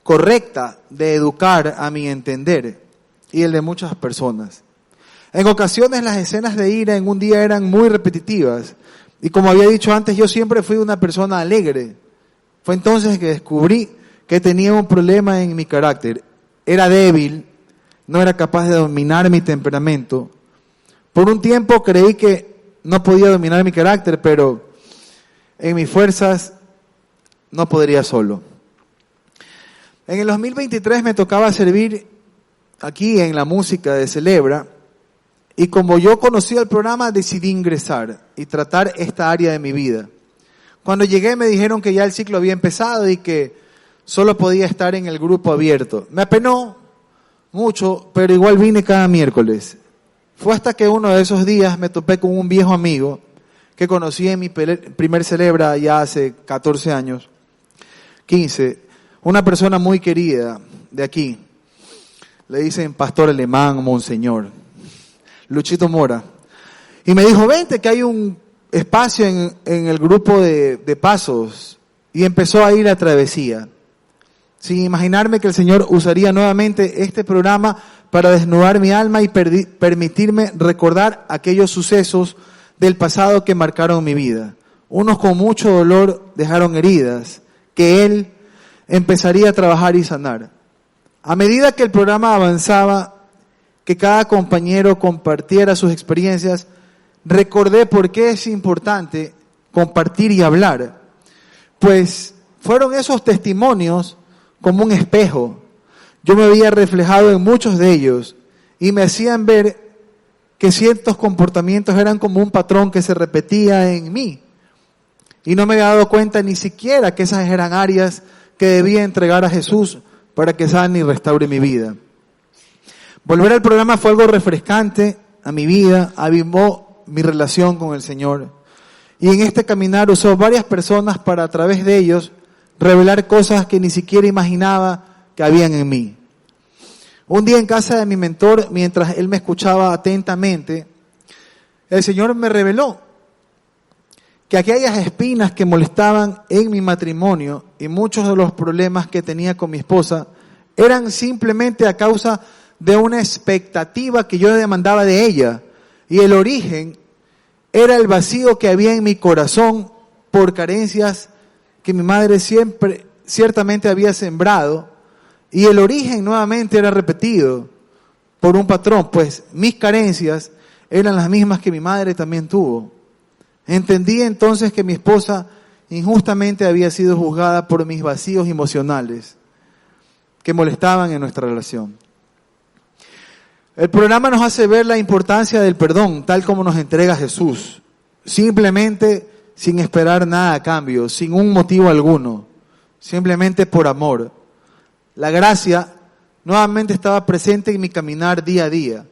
correcta de educar a mi entender y el de muchas personas. En ocasiones las escenas de ira en un día eran muy repetitivas y como había dicho antes, yo siempre fui una persona alegre. Fue entonces que descubrí que tenía un problema en mi carácter. Era débil, no era capaz de dominar mi temperamento. Por un tiempo creí que no podía dominar mi carácter, pero en mis fuerzas no podría solo. En el 2023 me tocaba servir aquí en la música de Celebra y como yo conocía el programa decidí ingresar y tratar esta área de mi vida. Cuando llegué me dijeron que ya el ciclo había empezado y que solo podía estar en el grupo abierto. Me apenó mucho, pero igual vine cada miércoles. Fue hasta que uno de esos días me topé con un viejo amigo que conocí en mi primer celebra ya hace 14 años, 15, una persona muy querida de aquí, le dicen pastor alemán, monseñor, Luchito Mora, y me dijo, vente que hay un espacio en el grupo de pasos, y empezó a ir la travesía, sin imaginarme que el Señor usaría nuevamente este programa para desnudar mi alma y permitirme recordar aquellos sucesos del pasado que marcaron mi vida. Unos con mucho dolor dejaron heridas que Él empezaría a trabajar y sanar. A medida que el programa avanzaba, que cada compañero compartiera sus experiencias, recordé por qué es importante compartir y hablar. Pues fueron esos testimonios como un espejo. Yo me había reflejado en muchos de ellos y me hacían ver que ciertos comportamientos eran como un patrón que se repetía en mí. Y no me había dado cuenta ni siquiera que esas eran áreas que debía entregar a Jesús para que sane y restaure mi vida. Volver al programa fue algo refrescante a mi vida, avivó mi relación con el Señor. Y en este caminar usó varias personas para a través de ellos revelar cosas que ni siquiera imaginaba que habían en mí. Un día en casa de mi mentor, mientras él me escuchaba atentamente, el Señor me reveló que aquellas espinas que molestaban en mi matrimonio y muchos de los problemas que tenía con mi esposa eran simplemente a causa de una expectativa que yo demandaba de ella. Y el origen era el vacío que había en mi corazón por carencias que mi madre ciertamente había sembrado. Y el origen nuevamente era repetido por un patrón, pues mis carencias eran las mismas que mi madre también tuvo. Entendí entonces que mi esposa injustamente había sido juzgada por mis vacíos emocionales que molestaban en nuestra relación. El programa nos hace ver la importancia del perdón, tal como nos entrega Jesús, simplemente sin esperar nada a cambio, sin un motivo alguno, simplemente por amor. La gracia nuevamente estaba presente en mi caminar día a día,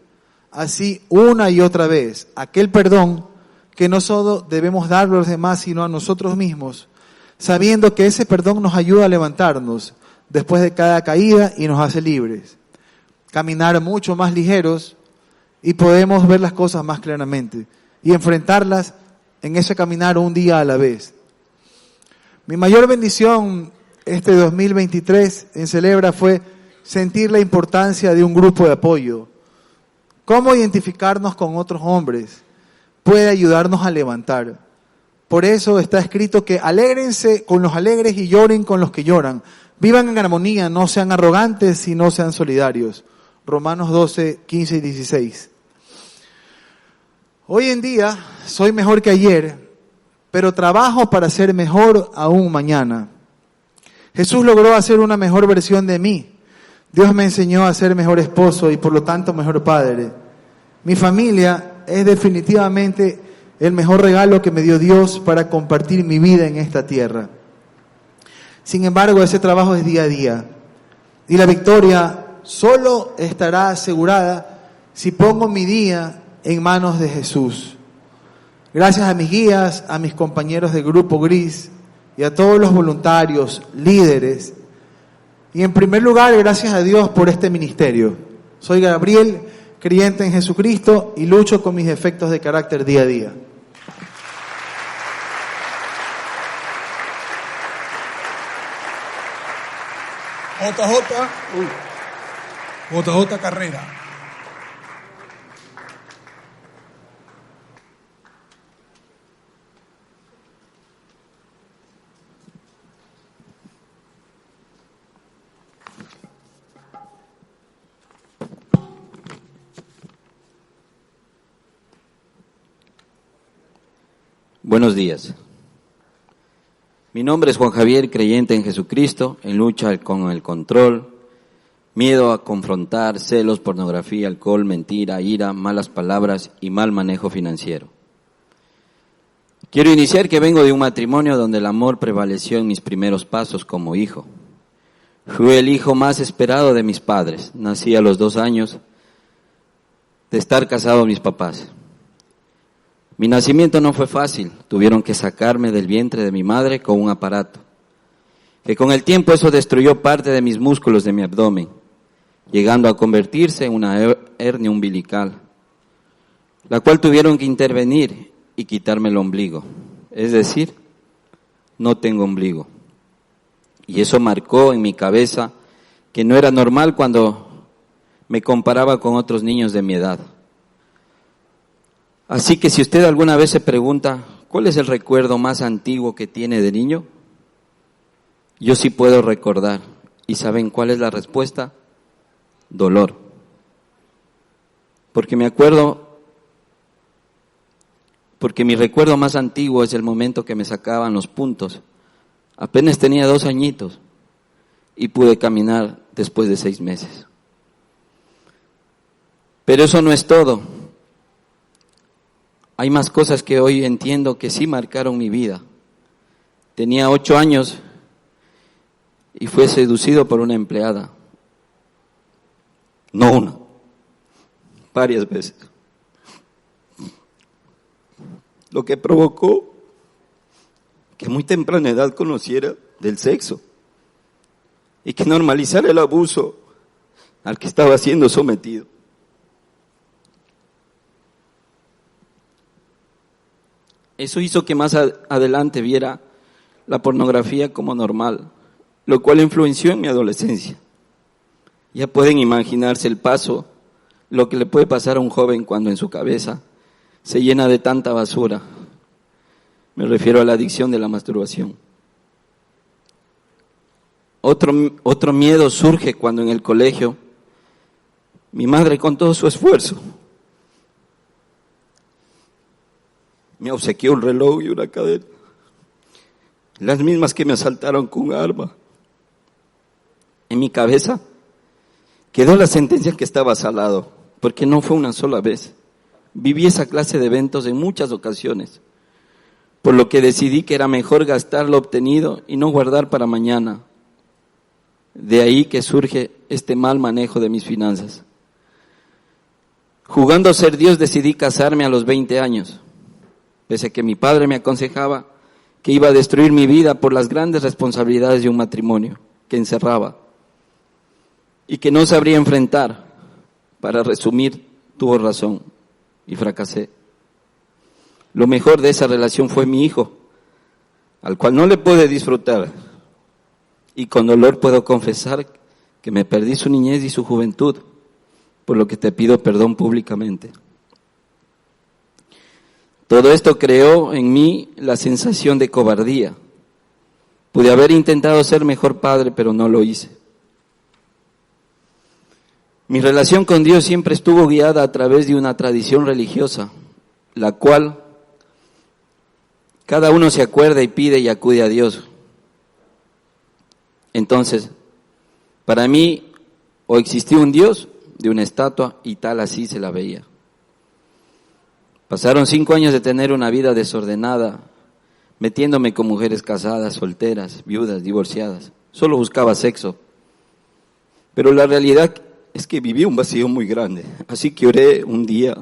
así una y otra vez. Aquel perdón que no solo debemos darlo a los demás, sino a nosotros mismos, sabiendo que ese perdón nos ayuda a levantarnos después de cada caída y nos hace libres. Caminar mucho más ligeros y podemos ver las cosas más claramente y enfrentarlas en ese caminar un día a la vez. Mi mayor bendición este 2023 en Celebra fue sentir la importancia de un grupo de apoyo. Cómo identificarnos con otros hombres puede ayudarnos a levantar. Por eso está escrito que alégrense con los alegres y lloren con los que lloran. Vivan en armonía, no sean arrogantes y no sean solidarios. Romanos 12, 15 y 16. Hoy en día soy mejor que ayer, pero trabajo para ser mejor aún mañana. Jesús logró hacer una mejor versión de mí. Dios me enseñó a ser mejor esposo y por lo tanto mejor padre. Mi familia es definitivamente el mejor regalo que me dio Dios para compartir mi vida en esta tierra. Sin embargo, ese trabajo es día a día. Y la victoria solo estará asegurada si pongo mi día en manos de Jesús. Gracias a mis guías, a mis compañeros de Grupo Gris y a todos los voluntarios, líderes. Y en primer lugar, gracias a Dios por este ministerio. Soy Gabriel, creyente en Jesucristo y lucho con mis defectos de carácter día a día. JJ Carrera. Buenos días. Mi nombre es Juan Javier, creyente en Jesucristo, en lucha con el control, miedo a confrontar, celos, pornografía, alcohol, mentira, ira, malas palabras y mal manejo financiero. Quiero iniciar que vengo de un matrimonio donde el amor prevaleció en mis primeros pasos como hijo. Fui el hijo más esperado de mis padres. Nací a los 2 años de estar casado con mis papás. Mi nacimiento no fue fácil, tuvieron que sacarme del vientre de mi madre con un aparato, que con el tiempo eso destruyó parte de mis músculos de mi abdomen, llegando a convertirse en una hernia umbilical, la cual tuvieron que intervenir y quitarme el ombligo. Es decir, no tengo ombligo. Y eso marcó en mi cabeza que no era normal cuando me comparaba con otros niños de mi edad. Así que si usted alguna vez se pregunta, ¿cuál es el recuerdo más antiguo que tiene de niño? Yo sí puedo recordar. ¿Y saben cuál es la respuesta? Dolor. Porque mi recuerdo más antiguo es el momento que me sacaban los puntos. Apenas tenía 2 añitos y pude caminar después de 6 meses. Pero eso no es todo. Hay más cosas que hoy entiendo que sí marcaron mi vida. Tenía 8 años y fue seducido por una empleada. No una, varias veces. Lo que provocó que a muy temprana edad conociera del sexo y que normalizara el abuso al que estaba siendo sometido. Eso hizo que más adelante viera la pornografía como normal, lo cual influenció en mi adolescencia. Ya pueden imaginarse el paso, lo que le puede pasar a un joven cuando en su cabeza se llena de tanta basura. Me refiero a la adicción de la masturbación. Otro miedo surge cuando en el colegio mi madre, con todo su esfuerzo, me obsequió un reloj y una cadena, las mismas que me asaltaron con un arma. En mi cabeza quedó la sentencia que estaba salado, porque no fue una sola vez. Viví esa clase de eventos en muchas ocasiones, por lo que decidí que era mejor gastar lo obtenido y no guardar para mañana. De ahí que surge este mal manejo de mis finanzas. Jugando a ser Dios decidí casarme a los 20 años, pese a que mi padre me aconsejaba que iba a destruir mi vida por las grandes responsabilidades de un matrimonio que encerraba y que no sabría enfrentar. Para resumir, tuvo razón y fracasé. Lo mejor de esa relación fue mi hijo, al cual no le pude disfrutar, y con dolor puedo confesar que me perdí su niñez y su juventud, por lo que te pido perdón públicamente. Todo esto creó en mí la sensación de cobardía. Pude haber intentado ser mejor padre, pero no lo hice. Mi relación con Dios siempre estuvo guiada a través de una tradición religiosa, la cual cada uno se acuerda y pide y acude a Dios. Entonces, para mí, o existía un Dios de una estatua y tal así se la veía. Pasaron 5 años de tener una vida desordenada, metiéndome con mujeres casadas, solteras, viudas, divorciadas. Solo buscaba sexo. Pero la realidad es que viví un vacío muy grande. Así que oré un día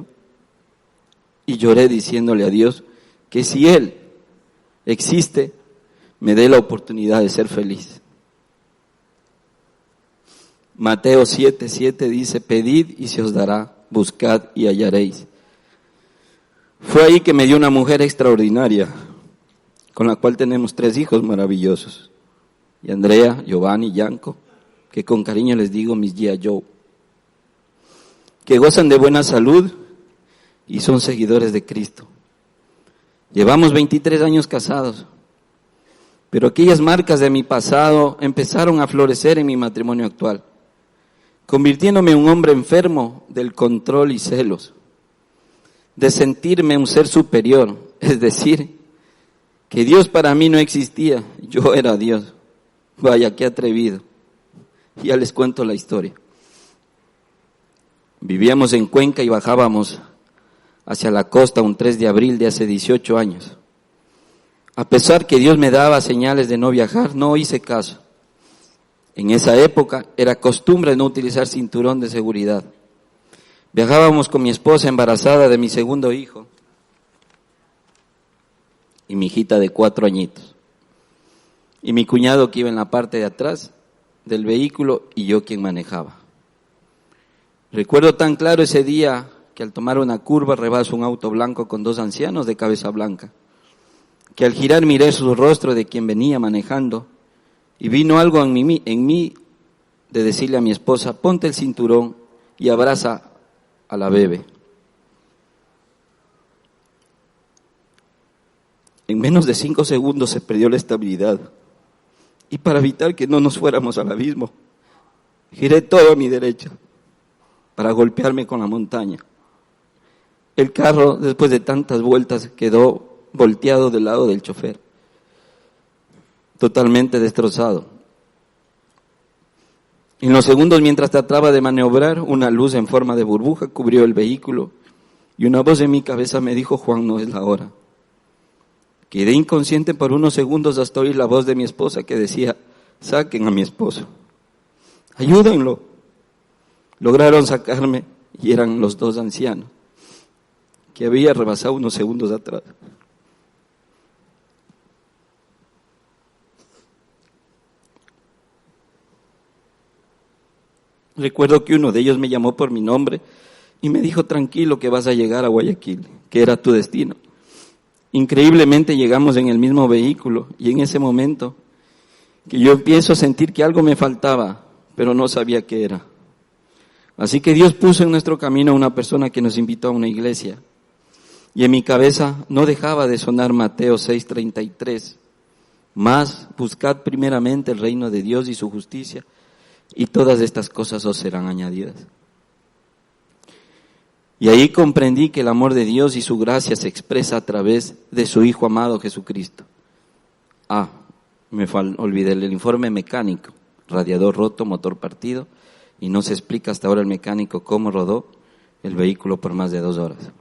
y lloré diciéndole a Dios que si Él existe, me dé la oportunidad de ser feliz. Mateo 7:7 dice, pedid y se os dará, buscad y hallaréis. Fue ahí que me dio una mujer extraordinaria, con la cual tenemos 3 hijos maravillosos. Y Andrea, Giovanni y Yanko, que con cariño les digo mis G.I. Joe, que gozan de buena salud y son seguidores de Cristo. Llevamos 23 años casados, pero aquellas marcas de mi pasado empezaron a florecer en mi matrimonio actual, convirtiéndome en un hombre enfermo del control y celos, de sentirme un ser superior, es decir, que Dios para mí no existía, yo era Dios. Vaya, qué atrevido. Ya les cuento la historia. Vivíamos en Cuenca y bajábamos hacia la costa un 3 de abril de hace 18 años. A pesar que Dios me daba señales de no viajar, no hice caso. En esa época era costumbre no utilizar cinturón de seguridad. Viajábamos con mi esposa embarazada de mi segundo hijo y mi hijita de 4 añitos. Y mi cuñado que iba en la parte de atrás del vehículo y yo quien manejaba. Recuerdo tan claro ese día que al tomar una curva rebaso un auto blanco con 2 ancianos de cabeza blanca, que al girar miré su rostro de quien venía manejando y vino algo en mí de decirle a mi esposa, ponte el cinturón y abraza a la bebé. En menos de 5 segundos se perdió la estabilidad y para evitar que no nos fuéramos al abismo, giré todo a mi derecha para golpearme con la montaña. El carro, después de tantas vueltas, quedó volteado del lado del chofer, totalmente destrozado. En los segundos, mientras trataba de maniobrar, una luz en forma de burbuja cubrió el vehículo y una voz en mi cabeza me dijo, Juan, no es la hora. Quedé inconsciente por unos segundos hasta oír la voz de mi esposa que decía, saquen a mi esposo, ayúdenlo. Lograron sacarme y eran los 2 ancianos que había rebasado unos segundos atrás. Recuerdo que uno de ellos me llamó por mi nombre y me dijo, tranquilo que vas a llegar a Guayaquil, que era tu destino. Increíblemente llegamos en el mismo vehículo y en ese momento que yo empiezo a sentir que algo me faltaba, pero no sabía qué era. Así que Dios puso en nuestro camino a una persona que nos invitó a una iglesia. Y en mi cabeza no dejaba de sonar Mateo 6:33. Más buscad primeramente el reino de Dios y su justicia, y todas estas cosas os serán añadidas. Y ahí comprendí que el amor de Dios y su gracia se expresa a través de su Hijo amado Jesucristo. Olvidé el informe mecánico, radiador roto, motor partido, y no se explica hasta ahora el mecánico cómo rodó el vehículo por más de 2 horas.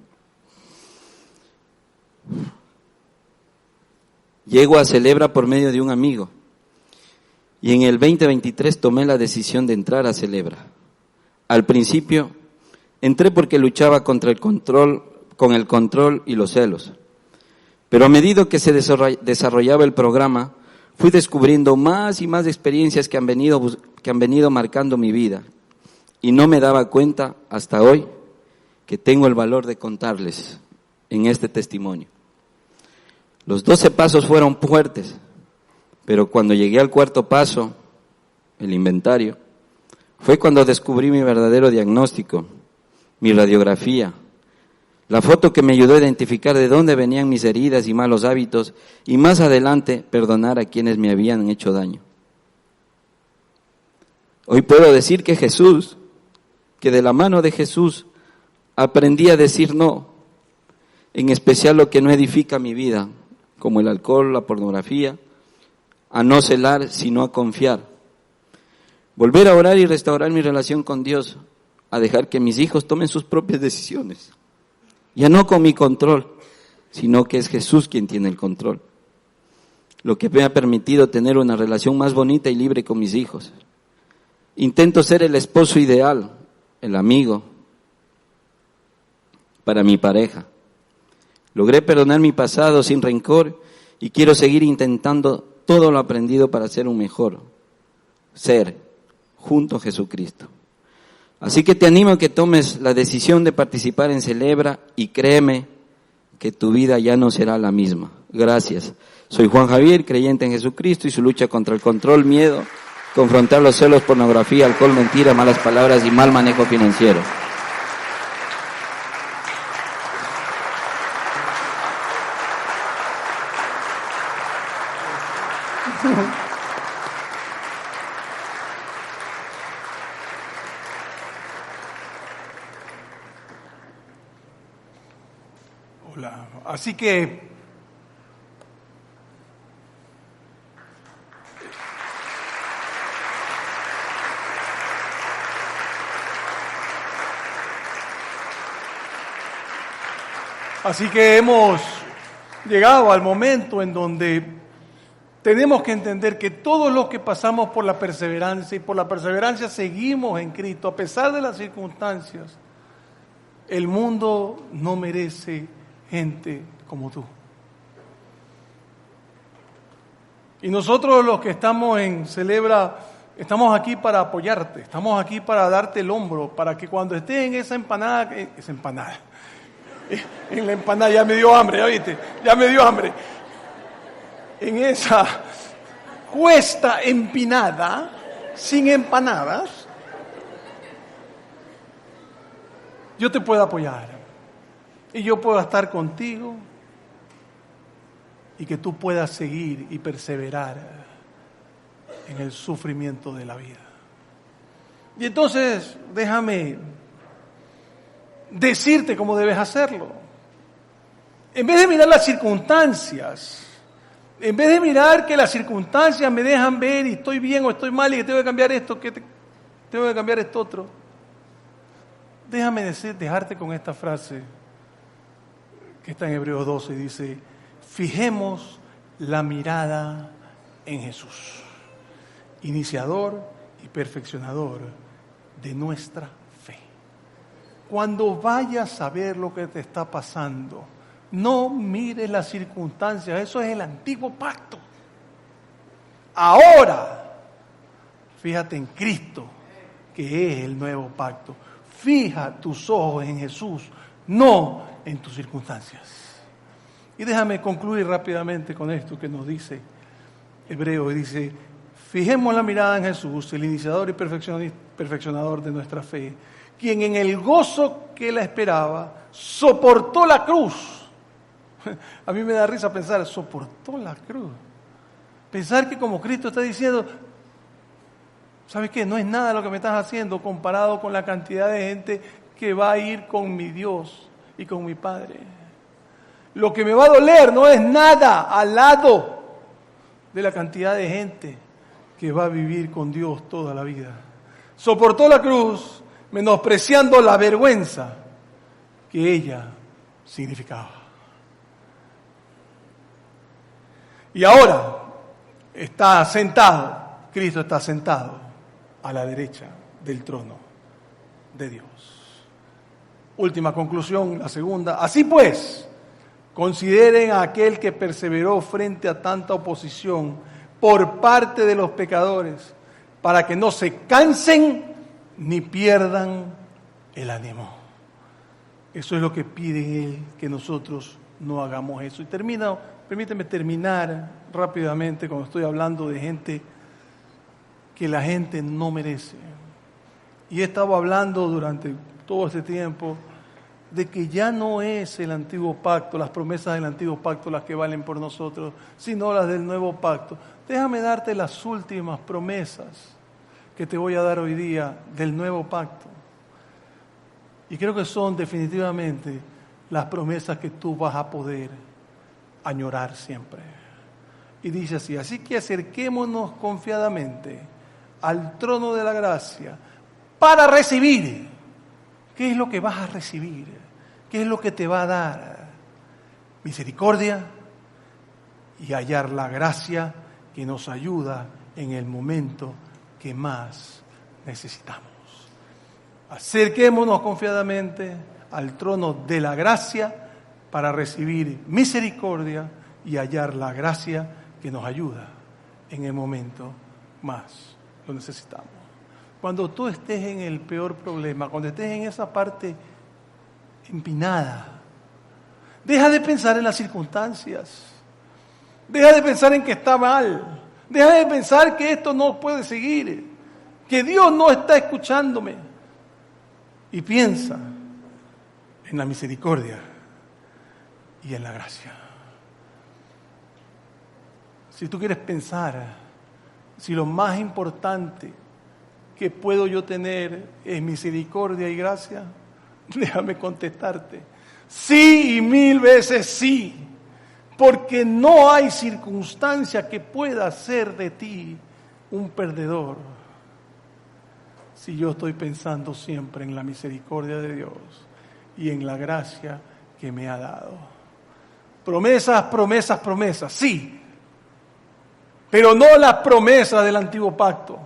Llego a Celebra por medio de un amigo y en el 2023 tomé la decisión de entrar a Celebra. Al principio entré porque luchaba con el control y los celos, pero a medida que se desarrollaba el programa fui descubriendo más y más experiencias que han venido marcando mi vida y no me daba cuenta hasta hoy que tengo el valor de contarles en este testimonio. Los 12 pasos fueron fuertes, pero cuando llegué al 4.º paso, el inventario, fue cuando descubrí mi verdadero diagnóstico, mi radiografía, la foto que me ayudó a identificar de dónde venían mis heridas y malos hábitos y más adelante perdonar a quienes me habían hecho daño. Hoy puedo decir que de la mano de Jesús aprendí a decir no, en especial lo que no edifica mi vida, como el alcohol, la pornografía, a no celar, sino a confiar. Volver a orar y restaurar mi relación con Dios, a dejar que mis hijos tomen sus propias decisiones. Ya no con mi control, sino que es Jesús quien tiene el control. Lo que me ha permitido tener una relación más bonita y libre con mis hijos. Intento ser el esposo ideal, el amigo para mi pareja. Logré perdonar mi pasado sin rencor y quiero seguir intentando todo lo aprendido para ser un mejor ser junto a Jesucristo. Así que te animo a que tomes la decisión de participar en Celebra y créeme que tu vida ya no será la misma. Gracias. Soy Juan Javier, creyente en Jesucristo y su lucha contra el control, miedo, confrontar los celos, pornografía, alcohol, mentira, malas palabras y mal manejo financiero. Hola. Así que hemos llegado al momento en donde tenemos que entender que todos los que pasamos por la perseverancia y por la perseverancia seguimos en Cristo, a pesar de las circunstancias, el mundo no merece gente como tú. Y nosotros los que estamos en Celebra, estamos aquí para apoyarte, estamos aquí para darte el hombro, para que cuando estés en esa empanada, en la empanada, ya me dio hambre, ya viste, ya me dio hambre, en esa cuesta empinada, sin empanadas, yo te puedo apoyar y yo puedo estar contigo y que tú puedas seguir y perseverar en el sufrimiento de la vida. Y entonces déjame decirte cómo debes hacerlo. En vez de mirar las circunstancias, en vez de mirar que las circunstancias me dejan ver y estoy bien o estoy mal y que tengo que cambiar esto, tengo que cambiar esto otro, déjame dejarte con esta frase que está en Hebreos 12 y dice: fijemos la mirada en Jesús, iniciador y perfeccionador de nuestra fe. Cuando vayas a ver lo que te está pasando, no mires las circunstancias, eso es el antiguo pacto. Ahora, fíjate en Cristo, que es el nuevo pacto. Fija tus ojos en Jesús, no en tus circunstancias. Y déjame concluir rápidamente con esto que nos dice Hebreo, y dice: fijemos la mirada en Jesús, el iniciador y perfeccionador de nuestra fe, quien en el gozo que la esperaba soportó la cruz. A mí me da risa pensar, soportó la cruz. Pensar que como Cristo está diciendo, ¿sabes qué? No es nada lo que me estás haciendo comparado con la cantidad de gente que va a ir con mi Dios y con mi Padre. Lo que me va a doler no es nada al lado de la cantidad de gente que va a vivir con Dios toda la vida. Soportó la cruz menospreciando la vergüenza que ella significaba. Y ahora está sentado, Cristo está sentado a la derecha del trono de Dios. Última conclusión, la segunda. Así pues, consideren a aquel que perseveró frente a tanta oposición por parte de los pecadores, para que no se cansen ni pierdan el ánimo. Eso es lo que pide Él, que nosotros no hagamos eso. Y permíteme terminar rápidamente cuando estoy hablando de gente que la gente no merece. Y he estado hablando durante todo este tiempo de que ya no es el antiguo pacto, las promesas del antiguo pacto las que valen por nosotros, sino las del nuevo pacto. Déjame darte las últimas promesas que te voy a dar hoy día del nuevo pacto. Y creo que son definitivamente las promesas que tú vas a poder añorar siempre. Y dice así: así que acerquémonos confiadamente al trono de la gracia para recibir. ¿Qué es lo que vas a recibir? ¿Qué es lo que te va a dar? Misericordia y hallar la gracia que nos ayuda en el momento que más necesitamos. Acerquémonos confiadamente al trono de la gracia para recibir misericordia y hallar la gracia que nos ayuda en el momento más lo necesitamos. Cuando tú estés en el peor problema, cuando estés en esa parte empinada, deja de pensar en las circunstancias, deja de pensar en que está mal, deja de pensar que esto no puede seguir, que Dios no está escuchándome, y piensa en la misericordia y en la gracia. Si tú quieres pensar si lo más importante que puedo yo tener es misericordia y gracia, déjame contestarte: sí, y 1000 veces sí, porque no hay circunstancia que pueda hacer de ti un perdedor si yo estoy pensando siempre en la misericordia de Dios y en la gracia que me ha dado. Promesas, promesas, promesas, sí, pero no las promesas del antiguo pacto,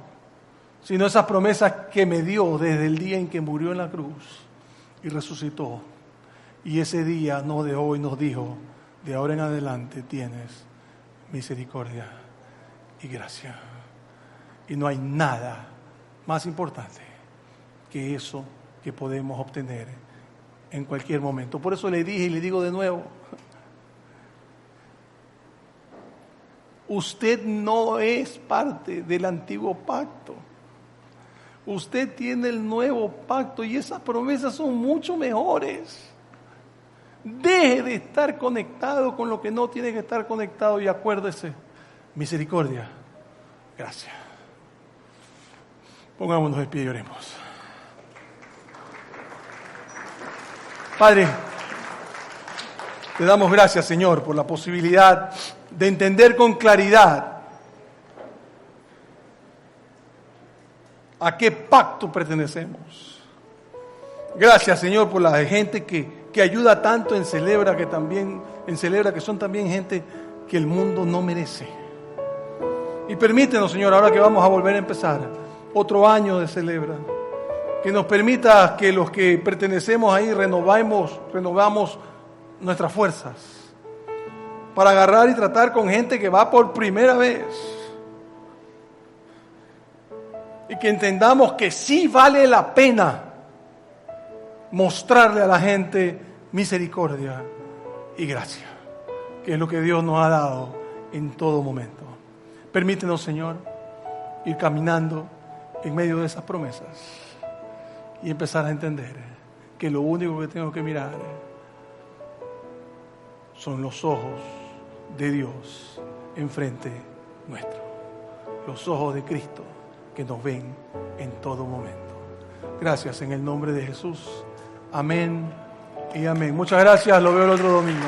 sino esas promesas que me dio desde el día en que murió en la cruz y resucitó. Y ese día nos dejó y nos dijo: de ahora en adelante tienes misericordia. y gracia. Y no hay nada más importante que eso que podemos obtener en cualquier momento. Por eso le dije y le digo de nuevo, usted no es parte del antiguo pacto. Usted tiene el nuevo pacto y esas promesas son mucho mejores. Deje de estar conectado con lo que no tiene que estar conectado y acuérdese, misericordia, gracias. Pongámonos de pie y oremos. Padre, te damos gracias, Señor, por la posibilidad de entender con claridad a qué pacto pertenecemos. Gracias, Señor, por la gente que ayuda tanto en Celebra, que son también gente que el mundo no merece. Y permítenos, Señor, ahora que vamos a volver a empezar otro año de Celebra, que nos permita que los que pertenecemos ahí renovamos nuestras fuerzas para agarrar y tratar con gente que va por primera vez. Y que entendamos que sí vale la pena mostrarle a la gente misericordia y gracia, que es lo que Dios nos ha dado en todo momento. Permítenos, Señor, ir caminando en medio de esas promesas y empezar a entender que lo único que tengo que mirar son los ojos de Dios enfrente nuestro, los ojos de Cristo que nos ven en todo momento. Gracias en el nombre de Jesús. Amén y amén. Muchas gracias. Lo veo el otro domingo.